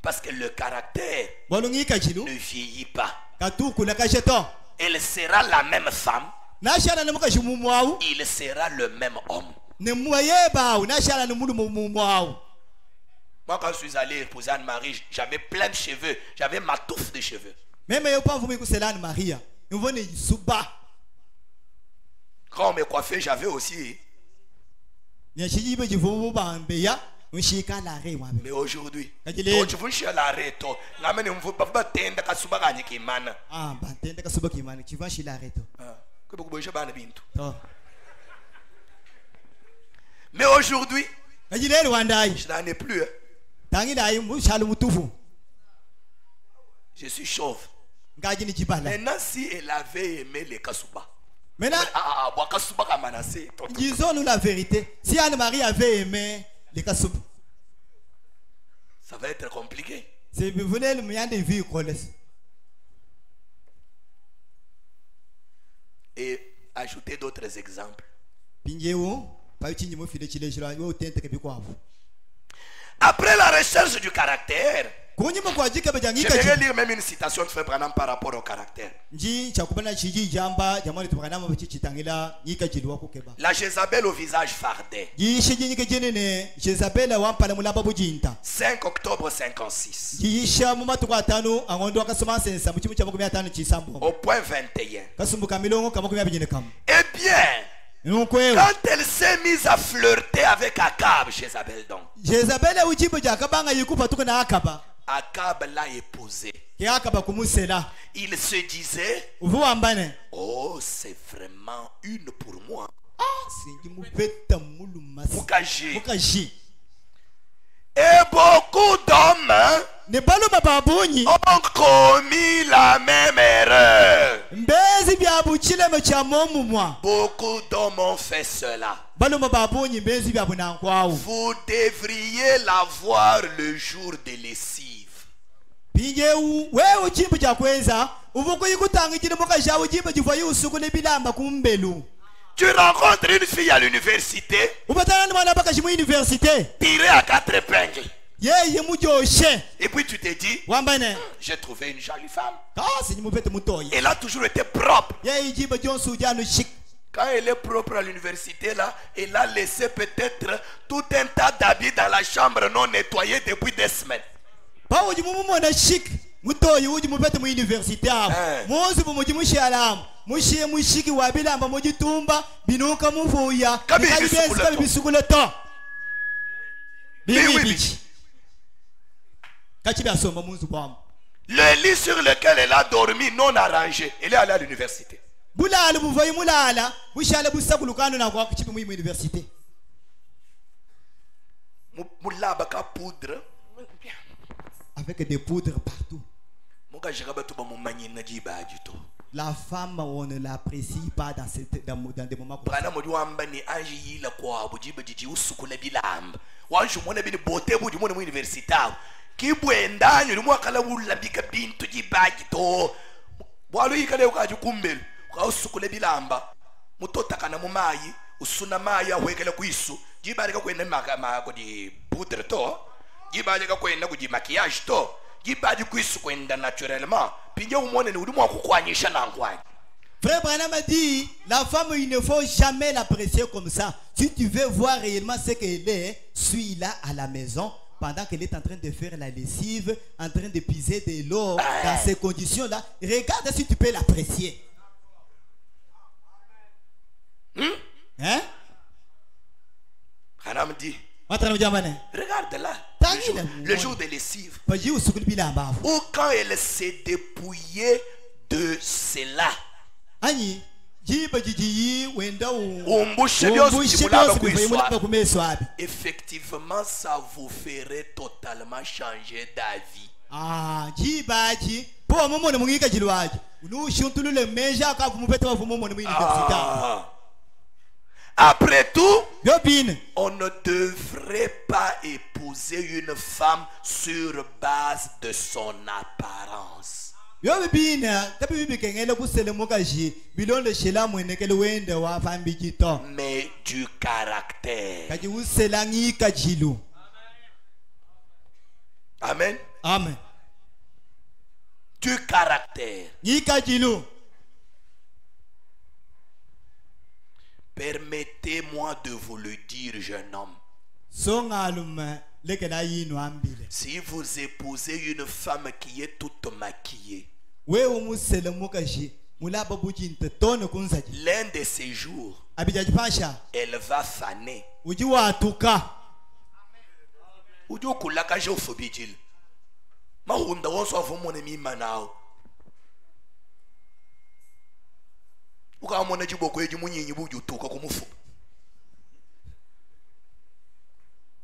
Parce que le caractère ne vieillit pas. Elle sera la même femme. Il sera le même homme. Moi, quand je suis allé épouser Anne-Marie, j'avais plein de cheveux. J'avais ma touffe de cheveux. Quand on me coiffait, j'avais aussi. Mais aujourd'hui, tu veux chez l'arrêt, tu mais aujourd'hui, je n'en ai plus. Je suis chauve. Maintenant, si elle avait aimé les Kasuba, disons-nous la vérité. Si Anne-Marie avait aimé les Kasuba, ça va être compliqué. Et ajouter d'autres exemples. Après la recherche du caractère, je vais lire même une citation de Frère Branham par rapport au caractère. La Jézabel au visage fardé. 5 octobre 56. Au point 21. Eh bien, quand elle s'est mise à flirter avec Akab, Jézabel donc, Akab l'a épousée. Il se disait, oh, c'est vraiment une pour moi. Mukaji. Et beaucoup d'hommes ont commis la même erreur. Beaucoup d'hommes ont fait cela. Vous devriez la voir le jour de lessive. Tu rencontres une fille à l'université, tirée à 4 épingles. Et puis tu te dis, j'ai trouvé une jolie femme. Elle a toujours été propre. Quand elle est propre à l'université, là, elle a laissé peut-être tout un tas d'habits dans la chambre non nettoyés depuis des semaines. Le lit sur lequel elle a dormi non arrangé, elle est allée à l'université. Avec des poudres partout. La femme, on ne l'apprécie pas dans des moments comme ça. Usukule bilamba mutota kana mumayi usuna mayi awekele kwisu jibaleka kwenda makodi poudre to jibaleka kwenda kuji maquillage to jibaji kwisu kwenda naturellement pinje umone ni ulimu akukwanyisha nangwani. Frère Branham a dit, la femme il ne faut jamais l'apprécier comme ça. Si tu veux voir réellement ce qu'elle est, suis-la à la maison pendant qu'elle est en train de faire la lessive, en train de piser de l'eau dans ces conditions-là. Regarde si tu peux l'apprécier. Hein? Dit, regarde là, le jour de lessive, ou quand elle s'est dépouillée de cela. Effectivement, ça vous ferait totalement changer d'avis. Après tout, on ne devrait pas épouser une femme sur base de son apparence. Mais du caractère. Amen. Amen. Du caractère. Permettez-moi de vous le dire, jeune homme. Si vous épousez une femme qui est toute maquillée, l'un de ces jours, elle va faner.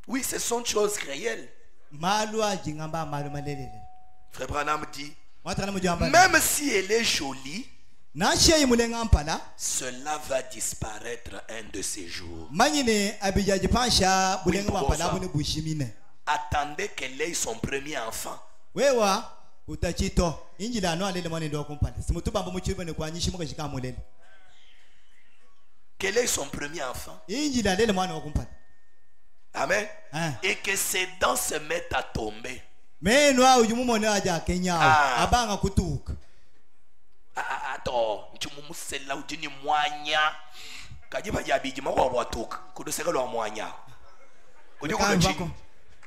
Oui, ce sont choses réelles. Frère Branham dit, même si elle est jolie, cela va disparaître un de ces jours. Attendez qu'elle ait son premier enfant. Qu'elle ait son premier enfant. Amen. Et que ses dents se mettent à tomber. Attends,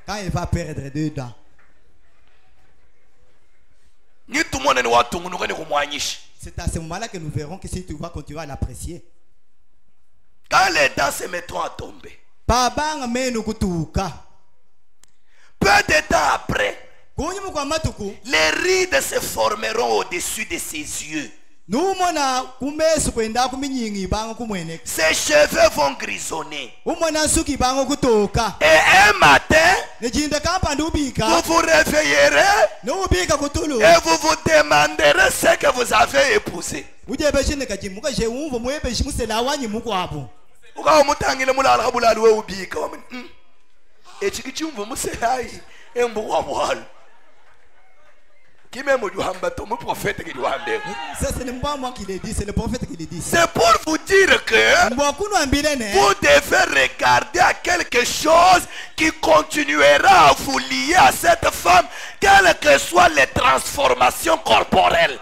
quand il va perdre deux dents. C'est à ce moment-là que nous verrons que si tu vas continuer à l'apprécier. Quand les dents se mettront à tomber, peu de temps après, les rides se formeront au-dessus de ses yeux. Ses cheveux vont grisonner. Et un matin, vous vous réveillerez et vous vous demanderez ce que vous avez épousé. Ce n'est pas moi qui l'ai dit, c'est le prophète qui l'a dit. C'est pour vous dire que vous devez regarder à quelque chose qui continuera à vous lier à cette femme, quelles que soient les transformations corporelles.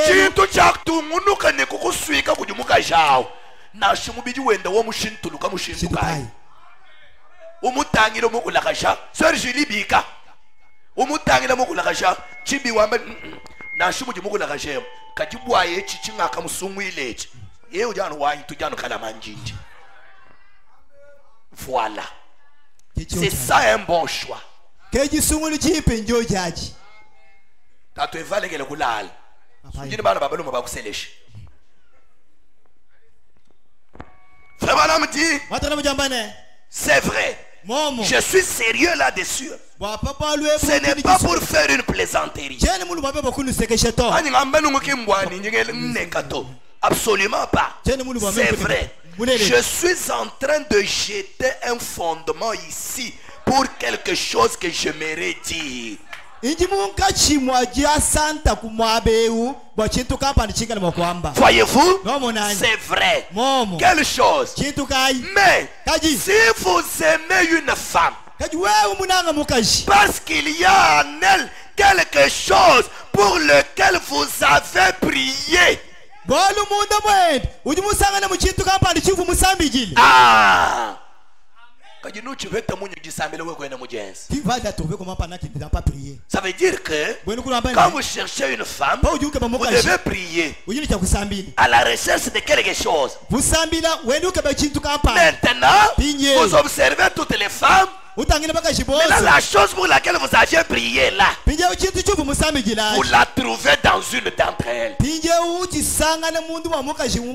chintu chakutungunuka nekukuswika kujimuka jao nashimubiji wenda wo mushintuluka mushintukai umutangire mukulakasha serjilibika umutangire mukulakasha chibi wamba nashimuji mukulakasha kajibwaye chichinga musungwilechi ye ujano wanyi tujano kala manjinji. Voilà, c'est ça un bon choix. Tato evale kele kulala njini bana babaluma bakuseleshi c'est vrai. Je suis sérieux là-dessus. Ce n'est pas pour faire une plaisanterie. Absolument pas. C'est vrai. Je suis en train de jeter un fondement ici pour quelque chose que j'aimerais dire. Voyez-vous, c'est vrai. Quelle chose. Mais si vous aimez une femme, parce qu'il y a en elle quelque chose pour lequel vous avez prié. Ah! Tu vas la trouver comment pendant qu'il n'a pas prié. Ça veut dire que quand vous cherchez une femme, vous devez prier à la recherche de quelque chose. Maintenant, vous observez toutes les femmes. Mais là, la chose pour laquelle vous aviez prié là, vous la trouvez dans une d'entre elles.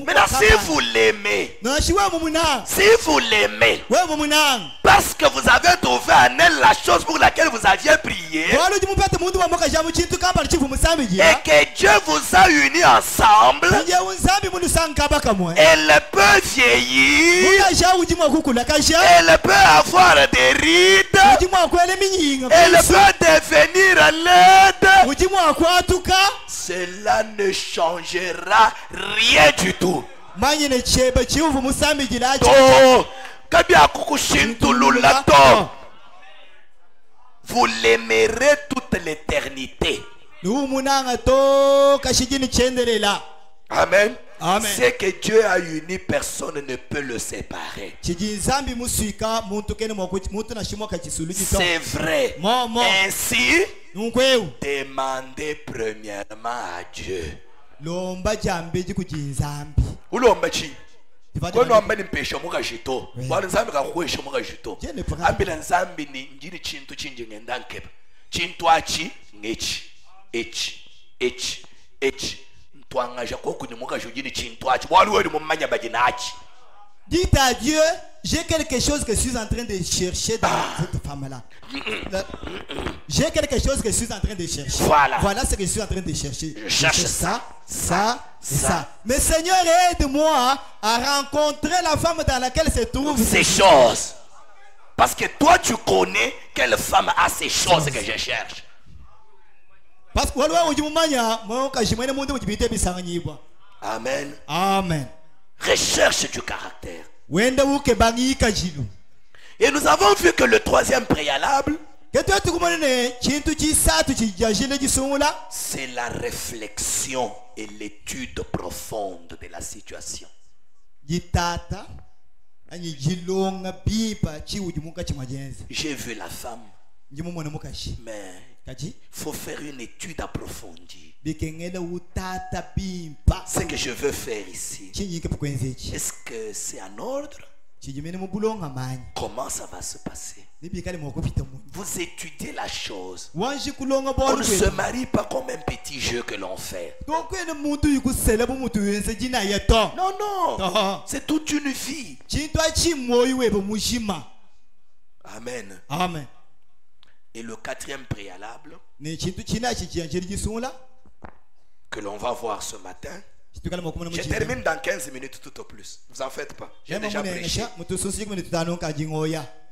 Maintenant, si vous l'aimez, parce que vous avez trouvé en elle la chose pour laquelle vous aviez prié, et que Dieu vous a unis ensemble, elle peut vieillir, elle peut avoir des rides, elle peut devenir laide. Cela ne changera rien du tout. Vous l'aimerez toute l'éternité. Amen. Amen. Ce que Dieu a uni, personne ne peut le séparer. C'est vrai. Ainsi, demandez premièrement à Dieu. Dites à Dieu, j'ai quelque chose que je suis en train de chercher dans cette femme-là. J'ai quelque chose que je suis en train de chercher. Voilà ce que je suis en train de chercher. Je cherche ça, ça et ça. Mais Seigneur, aide-moi à rencontrer la femme dans laquelle se trouvent ces choses. Parce que toi, tu connais quelle femme a ces choses que je cherche. Amen. Amen. Recherche du caractère. Et nous avons vu que le troisième préalable, c'est la réflexion et l'étude profonde de la situation. J'ai vu la femme, mais il faut faire une étude approfondie. Ce que je veux faire ici, est-ce que c'est en ordre? Comment ça va se passer? Vous étudiez la chose. On ne se marie pas comme un petit jeu que l'on fait. Non, non. C'est toute une vie. Amen. Amen. Et le quatrième préalable que l'on va voir ce matin, je termine dans 15 minutes tout au plus. Vous en faites pas. J'ai déjà prêché.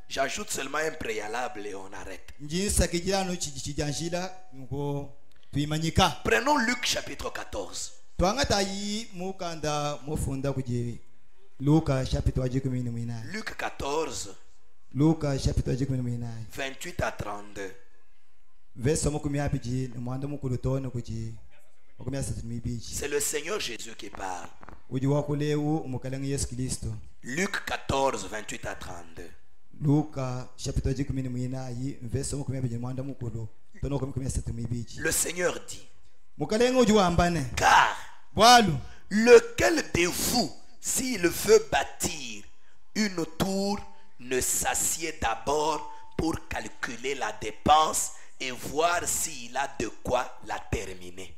J'ajoute seulement un préalable et on arrête. Prenons Luc chapitre 14. Luc 14. 28 à 32. C'est le Seigneur Jésus qui parle. Luc 14, 28 à 32. Le Seigneur dit, car lequel de vous, s'il veut bâtir une tour, ne s'assied d'abord pour calculer la dépense et voir s'il a de quoi la terminer.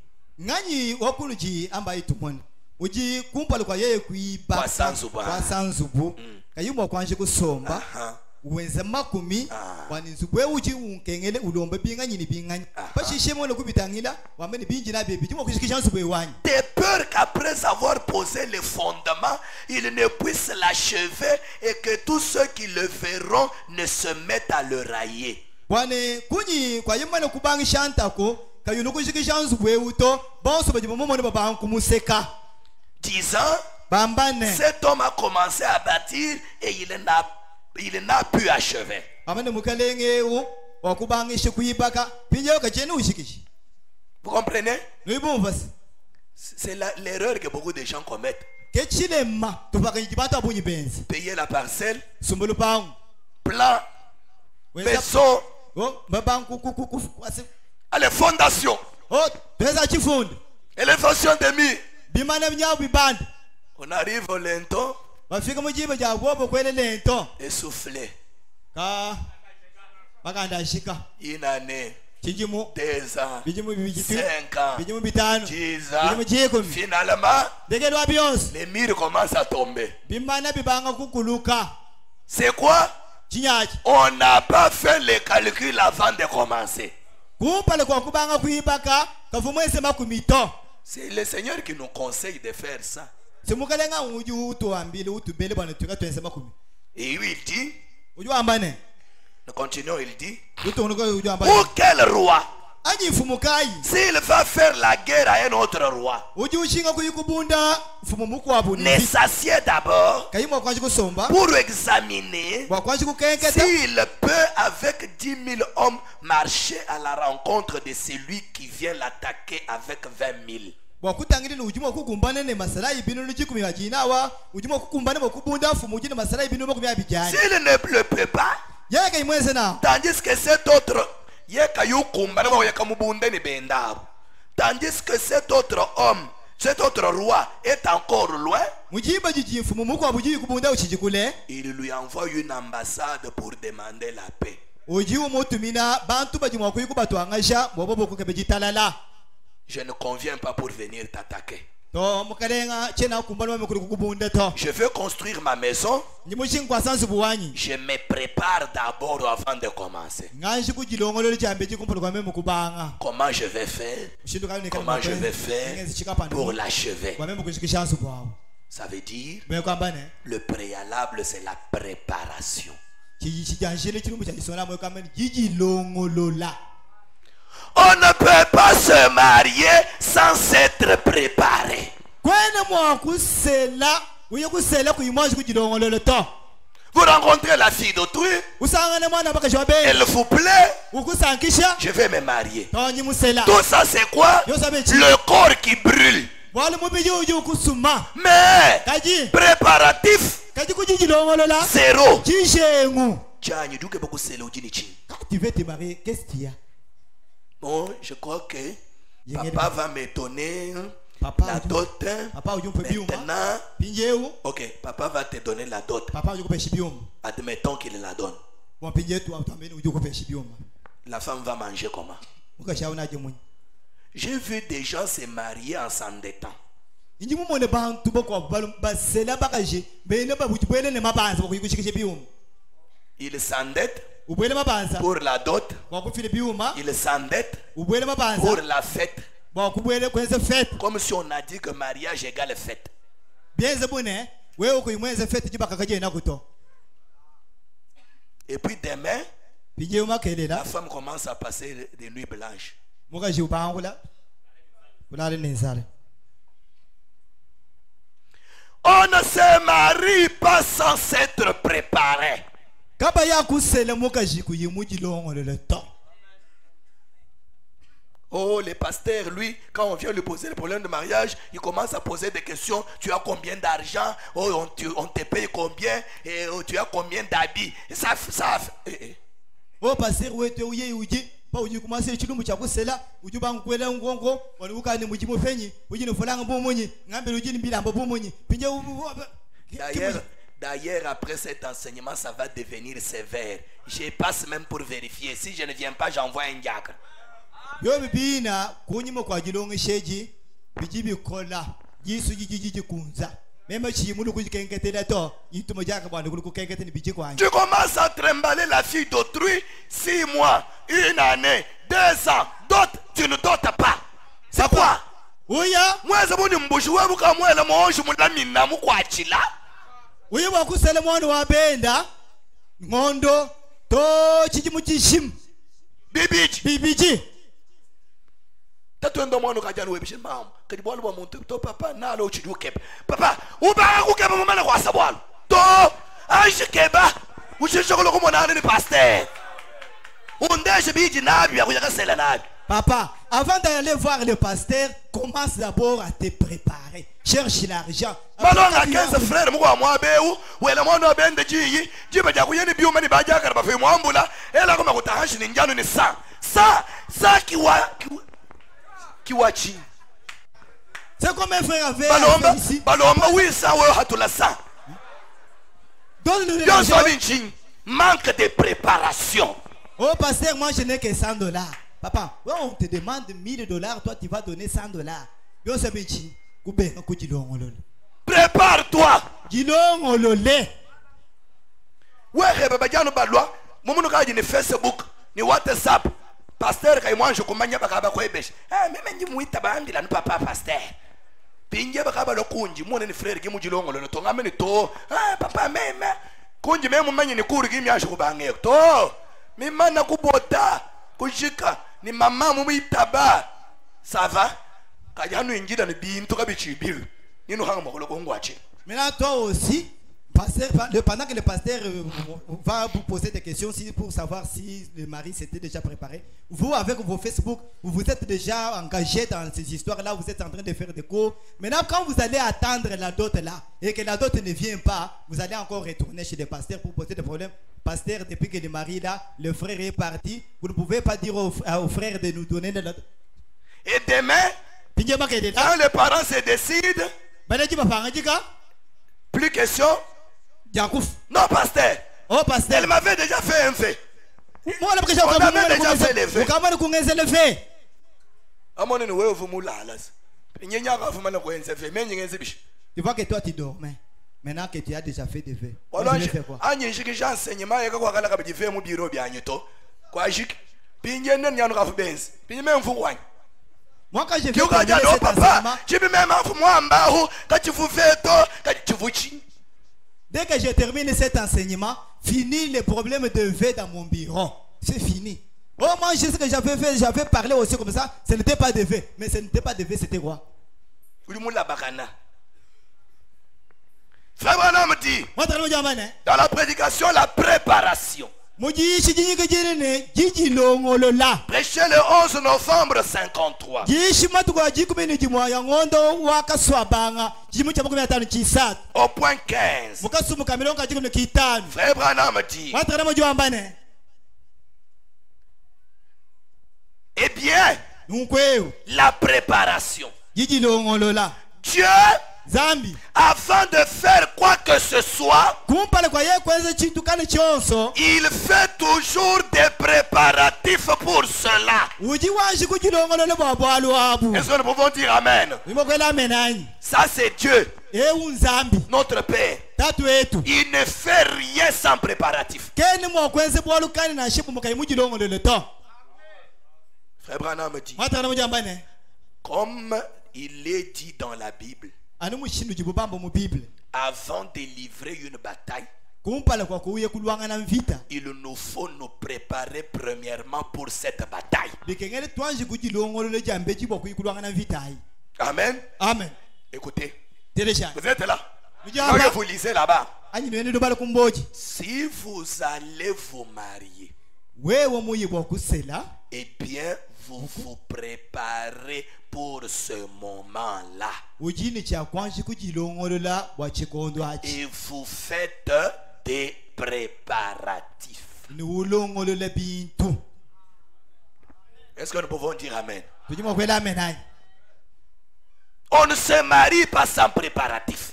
Uwenza makumi waninzubwe uji unkengele ulombe binganye ni binganye bashishemo no kubitangila wamene bingi na bebe timo kushikisha nzubwe wanyi de peur qu'après avoir posé les fondements il ne puisse l'achever et que tous ceux qui le verront ne se mettent à le railler. Bwane kunyi kwa yemana kubangisha ntako kayuno kushikisha nzubwe uto bonso bajimomo ne babanku museka disant bambane cet homme a commencé à bâtir et il n'a pu achever. Vous comprenez? C'est l'erreur que beaucoup de gens commettent. Payer la parcelle, plan, maison, les fondations, élévation des murs. On arrive au linteau. Essoufflé. Une année, 2 ans, 5 ans, 10 ans. Finalement, les murs commencent à tomber. C'est quoi? On n'a pas fait les calculs avant de commencer. C'est le Seigneur qui nous conseille de faire ça. Et il dit, nous continuons, il dit, pour quel roi, s'il va faire la guerre à un autre roi, ne s'assied d'abord pour examiner s'il peut avec 10 000 hommes marcher à la rencontre de celui qui vient l'attaquer avec 20 000. S'il ne le peut pas, tandis que cet autre, tandis que cet autre homme, cet autre roi est encore loin, il lui envoie une ambassade pour demander la paix. Je ne conviens pas pour venir t'attaquer. Je veux construire ma maison. Je me prépare d'abord avant de commencer. Comment je vais faire? Comment je vais faire pour l'achever? Ça veut dire le préalable, c'est la préparation. On ne peut pas se marier sans s'être préparé. Vous rencontrez la fille d'autrui, elle vous plaît, je vais me marier. Tout ça c'est quoi? Le corps qui brûle. Mais préparatif zéro. Bon, je crois que papa va me donner la dot. Maintenant, ok, papa va te donner la dot. Admettons qu'il la donne. La femme va manger comment? J'ai vu des gens se marier en s'endettant. Ils s'endettent pour la dot. Ils s'endettent pour la fête. Comme si on a dit que mariage égale fête. Et puis demain, la femme commence à passer des nuits blanches. On ne se marie pas sans s'être préparé. Oh, les pasteurs, lui, quand on vient lui poser le problème de mariage, il commence à poser des questions. Tu as combien d'argent? Oh, on te paye combien? Et oh, tu as combien d'habits? Ça. Oh, pasteur, oui, tu es pas où tu commences à chilou moucha kusela, où tu banques ou l'engongo, on vous gagne mouchimo feni, où tu ne fais pas un bon moni, n'importe où tu bilan bon moni. D'ailleurs, après cet enseignement, ça va devenir sévère. Je passe même pour vérifier. Si je ne viens pas, j'envoie un diacre. Yo bibina kunyimo kwa jilonge sheji bijibi kola jisu jiji kunza même si mulu kukenketela to yitumo jaka bwana kulu kukenketeni biji kwanje. Tu commences à trimballer la fille d'autrui 6 mois, 1 année, 2 ans, d'autres tu ne dotes pas. C'est quoi? Oya mweze buni mbushi wewe kamwela monje mulamina mukwachila. Oya wakusele mwana wa benda ngondo to chijimu chishim bibiji tatuenda mwana kajana webishe mama kadi bwalo ba muntu to papa nalo uchidukepa papa uba kukepa mama na kwasa bwalo to ashikeba ushishokolo kumona ni pasteur undeshe biji nabi yakuyakasela nabi. Papa, avant d'aller voir le pasteur, commence d'abord à te préparer. Cherche l'argent. Malonga 15 frères mwa mwabeu wela mwana bende jiyi jiba ja kuyeni biuma ni baja karaba fe mwambula ela kama kutahashi ni njano ni sa kiwachi. C'est comme un frère avait ici. Balomba oui ça ouais hatula sa. Donne-nous l'argent. Manque de préparation. Oh pasteur, moi je n'ai que $100. Papa, on te demande $1000, toi tu vas donner $100. Prépare-toi. Ouais, baba jano balwa. Momuno kaji ni Facebook, ni WhatsApp. Pasteur kay moi je kumanya bakaba kwebesha. Meme nji muita bandila ni papa pasteur. Pinje bakaba lokunji mone ni frère ki mujilongo lo to ngameni to. Papa meme. Kunji meme manyi ni kuri ki myasho kubange to. Mimana kubota kushika ni mama muitaba. Ça va? Kajanu injida ni bintu kabichibiru. Nino hanga makolo kongwache. Maintenant toi aussi pendant que le pasteur va vous poser des questions pour savoir si le mari s'était déjà préparé, vous avec vos Facebook, vous êtes déjà engagé dans ces histoires-là, vous êtes en train de faire des cours. Maintenant, quand vous allez attendre la dot là et que la dot ne vient pas, vous allez encore retourner chez le pasteur pour poser des problèmes. Pasteur, depuis que le mari là, le frère est parti, vous ne pouvez pas dire au frère de nous donner la dot. Et demain, quand les parents se décident, plus question. Non, pasteur. Oh, pasteur. Elle m'avait déjà fait un fait. On avait déjà fait le fait. Tu vois que toi tu dormais. Maintenant que tu as déjà fait des faits. Tu fais quoi? Moi quand j'ai fait dès que je termine cet enseignement, fini les problèmes de V dans mon bureau. C'est fini. Oh, moi, je sais que j'avais fait, j'avais parlé aussi comme ça. Ce n'était pas de V. Mais ce n'était pas de V, c'était quoi? Frère Branham dit, dans la prédication, la préparation. Prêché le 11 novembre 53. Au point 15. Frère Branham dit, eh bien, la préparation. Dieu, avant de faire quoi que ce soit, il fait toujours des préparatifs pour cela. Est-ce que nous pouvons dire Amen? Ça c'est Dieu, notre Père. Il ne fait rien sans préparatif. Frère Branham me dit, comme il est dit dans la Bible, avant de livrer une bataille, il nous faut nous préparer premièrement pour cette bataille. Amen. Amen. Écoutez, vous êtes là. Quand vous lisez là-bas, si vous allez vous marier, eh bien, vous vous préparez pour ce moment-là. Et vous faites des préparatifs. Est-ce que nous pouvons dire Amen? On ne se marie pas sans préparatif.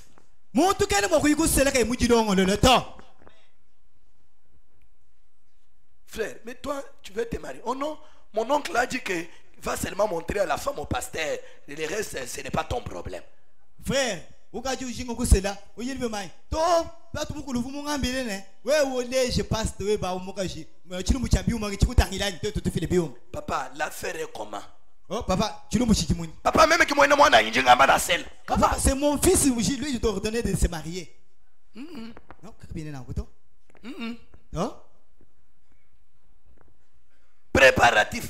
Frère, mais toi, tu veux te marier. Oh non, mon oncle a dit qu'il va seulement montrer à la femme au pasteur. Le reste, ce n'est pas ton problème. Frère, papa, l'affaire est comment? Oh, papa, papa, même que moi, je suis un papa, c'est mon fils, lui, je dois ordonner de se marier. Non, non? Préparatif.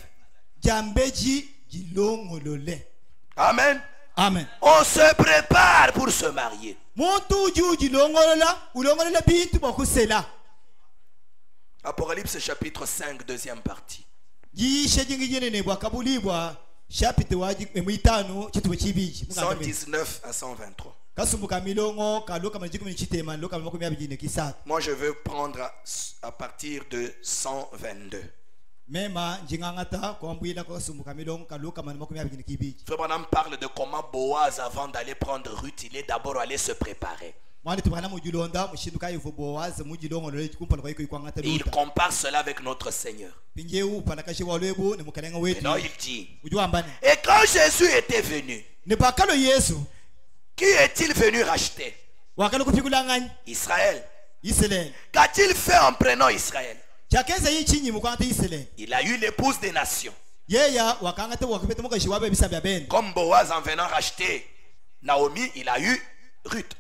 Amen. Amen. On se prépare pour se marier. Apocalypse chapitre 5, deuxième partie. 119 à 123. Moi je veux prendre à partir de 122. Frère Branham parle de comment Boaz, avant d'aller prendre Ruth, il est d'abord allé se préparer. Et il compare cela avec notre Seigneur. Et non, il dit, et quand Jésus était venu, qui est-il venu racheter? Israël. Qu'a-t-il fait en prenant Israël? Il a eu l'épouse des nations. Comme Boaz en venant racheter Naomi, il a eu Ruth.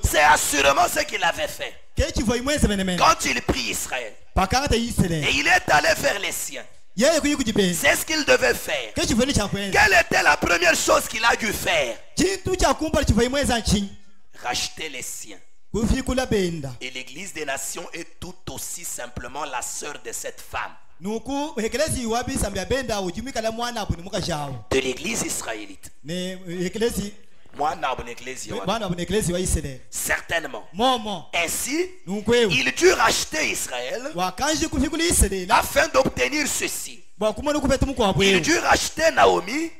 C'est assurément ce qu'il avait fait quand il prit Israël. Et il est allé vers les siens. C'est ce qu'il devait faire. Quelle était la première chose qu'il a dû faire? Racheter les siens. Et l'église des nations est tout aussi simplement la sœur de cette femme. De l'église israélite. Certainement. Ainsi, il dut racheter Israël afin d'obtenir ceci. Il dut racheter Naomi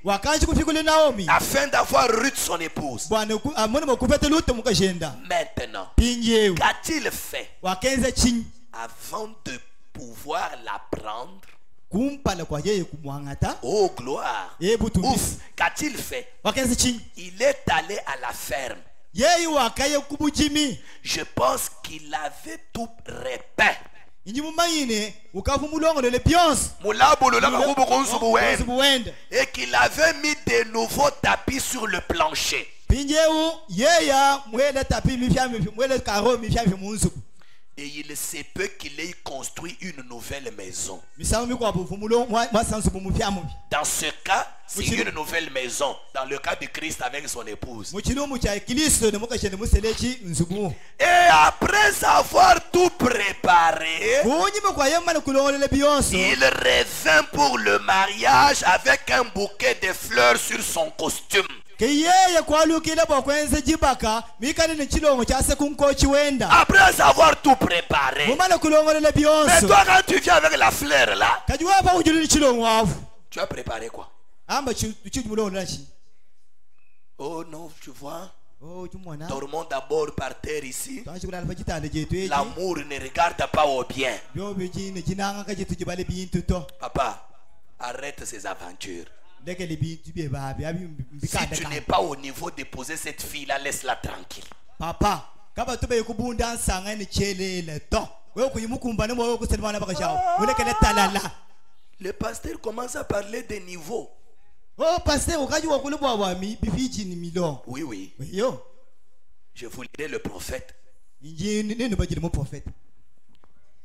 afin d'avoir Ruth son épouse. Maintenant, qu'a-t-il fait avant de pouvoir la prendre? Oh gloire. Ouf, qu'a-t-il fait? Il est allé à la ferme. Je pense qu'il avait tout repeint. Et qu'il avait mis de nouveaux tapis sur le plancher. Et il se peut qu'il ait construit une nouvelle maison. Dans ce cas, c'est une nouvelle maison. Dans le cas de Christ avec son épouse. Et après avoir tout préparé, il revint pour le mariage avec un bouquet de fleurs sur son costume. Après avoir tout préparé. Mais toi, quand tu viens avec la fleur là, tu as préparé quoi? Oh non, tu vois. Dormons d'abord par terre ici. L'amour ne regarde pas au bien. Papa, arrête ces aventures. Si tu n'es pas au niveau de poser cette fille-là, laisse-la tranquille. Papa, le pasteur commence à parler de niveau. Oh, pasteur, oui, oui. Je vous lirai le prophète.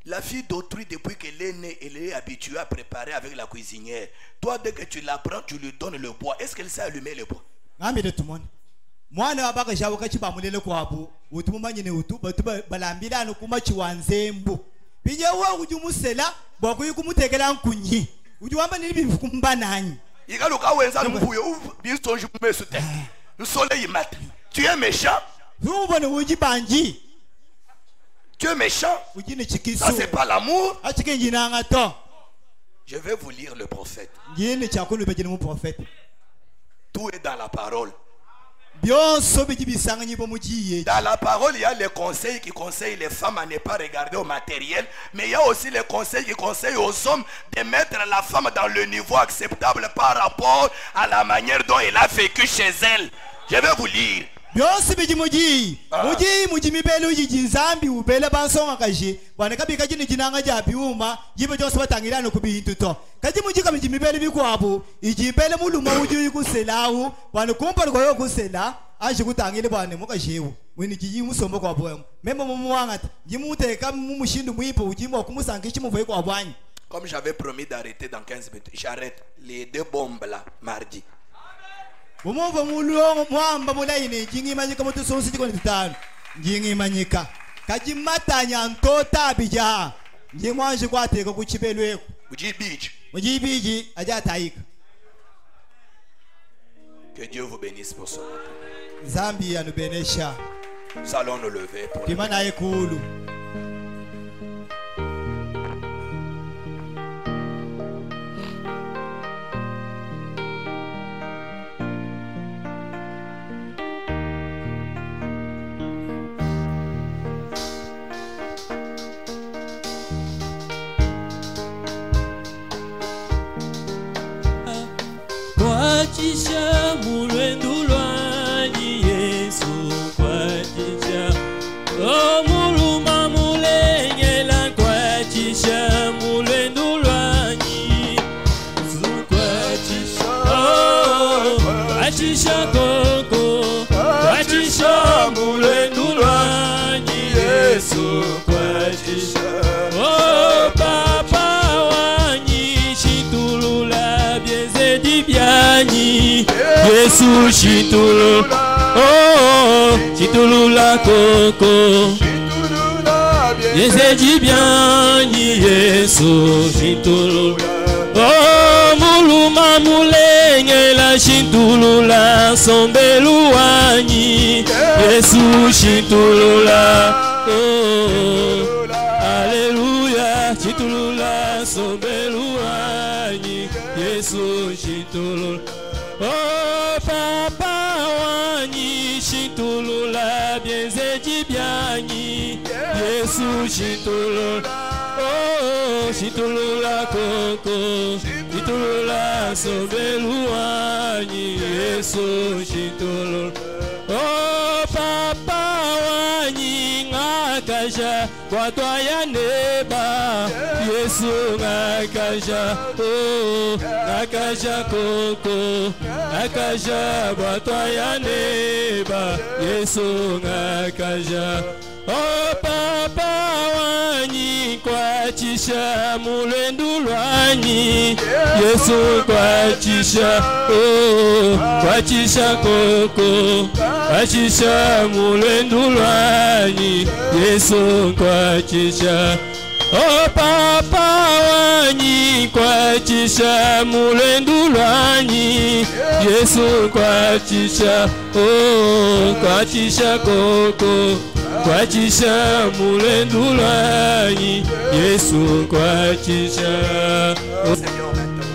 La fille d'autrui, depuis qu'elle est née, elle est habituée à préparer avec la cuisinière. Toi, dès que tu la prends, tu lui donnes le bois. Est-ce qu'elle sait allumer le bois? mwana wabaka shabuka chibamulele kwabu utumumanyine utu balambila no kuma chiwanzembu bija wa ujumusela bwakuyikumutekela nkunyi ujuwamba nili bikumbananyi igaluka wenza mbuyo bisonje mesute le soleil mat tu es méchant ubone ujibanji tu es méchant ça c'est pas l'amour je vais vous lire le prophète tout est dans la parole. Dans la parole, il y a les conseils qui conseillent les femmes à ne pas regarder au matériel, mais il y a aussi les conseils qui conseillent aux hommes de mettre la femme dans le niveau acceptable par rapport à la manière dont elle a vécu chez elle. Je vais vous lire. Byose bijimuji mujimibelo yijinzambi ubele bansonga kaji wanakabika jini jinanga jabiuma jibe jose batangirano kubihintuto kaji mujika mijimibelo bikwabo ijibele muluma uju kuselawu wanakumpa ngoyo kusela aje kutangile bwane mukashewu mwini jiji musombo kwa bwemo memo mumuwangata jimuteka mumushindu mwipo ujimo kumusangishi muvoye kwa bwanyi. Comme j'avais promis d'arrêter dans 15 minutes, j'arrête les 2 bombes là mardi. Bumova muluo mwamba mulaine jingi manyika moto sosi tiko nitano jingi manyika kaji matanya ntota bija nje mwanje kwateka kuchibelwe mujibiji aja taika. Que Dieu vous bénisse pour ça. Zambi ya nubenesha. Nous allons nous lever pour kimana ekulu. Kwatisha mulwendu lwanyi Yesu kwatisha o muluma mulengela kwatisha mulwendu lwanyi Yesu kwatisha o kwatisha koko kwatisha mulwendu lwanyi Yesu kwatisha o papa wanyi shitulula biezedi bianyi Yesu shitulula oh shitulula koko biezedi bianyi Yesu shitulula oh muluma mulengela shitulula sombeluanyi Yesu shitulula oh Alléluia shitulula sombeluanyi Yesu shitulula oh papa wanyi shitulula bienzeji bianyi Yesu shitulula oh shitulula koko shitulula sombeluanyi Yesu shitulula oh papa wanyi ngakaja kwa toya neba Yesu ngakaja oh ngakaja koko ngakaja kwa toya neba Yesu ngakaja oh papa wanyi kwatisha mulwendu lwanyi Yesu kwatisha oh kwatisha koko kwatisha mulwendu lwanyi Yesu kwatisha oh papa wanyi kwatisha mulwendu lwanyi Yesu kwatisha oh kwatisha koko kwatisha mulwendu lwanyi Yesu kwatisha Seigneur maintenant.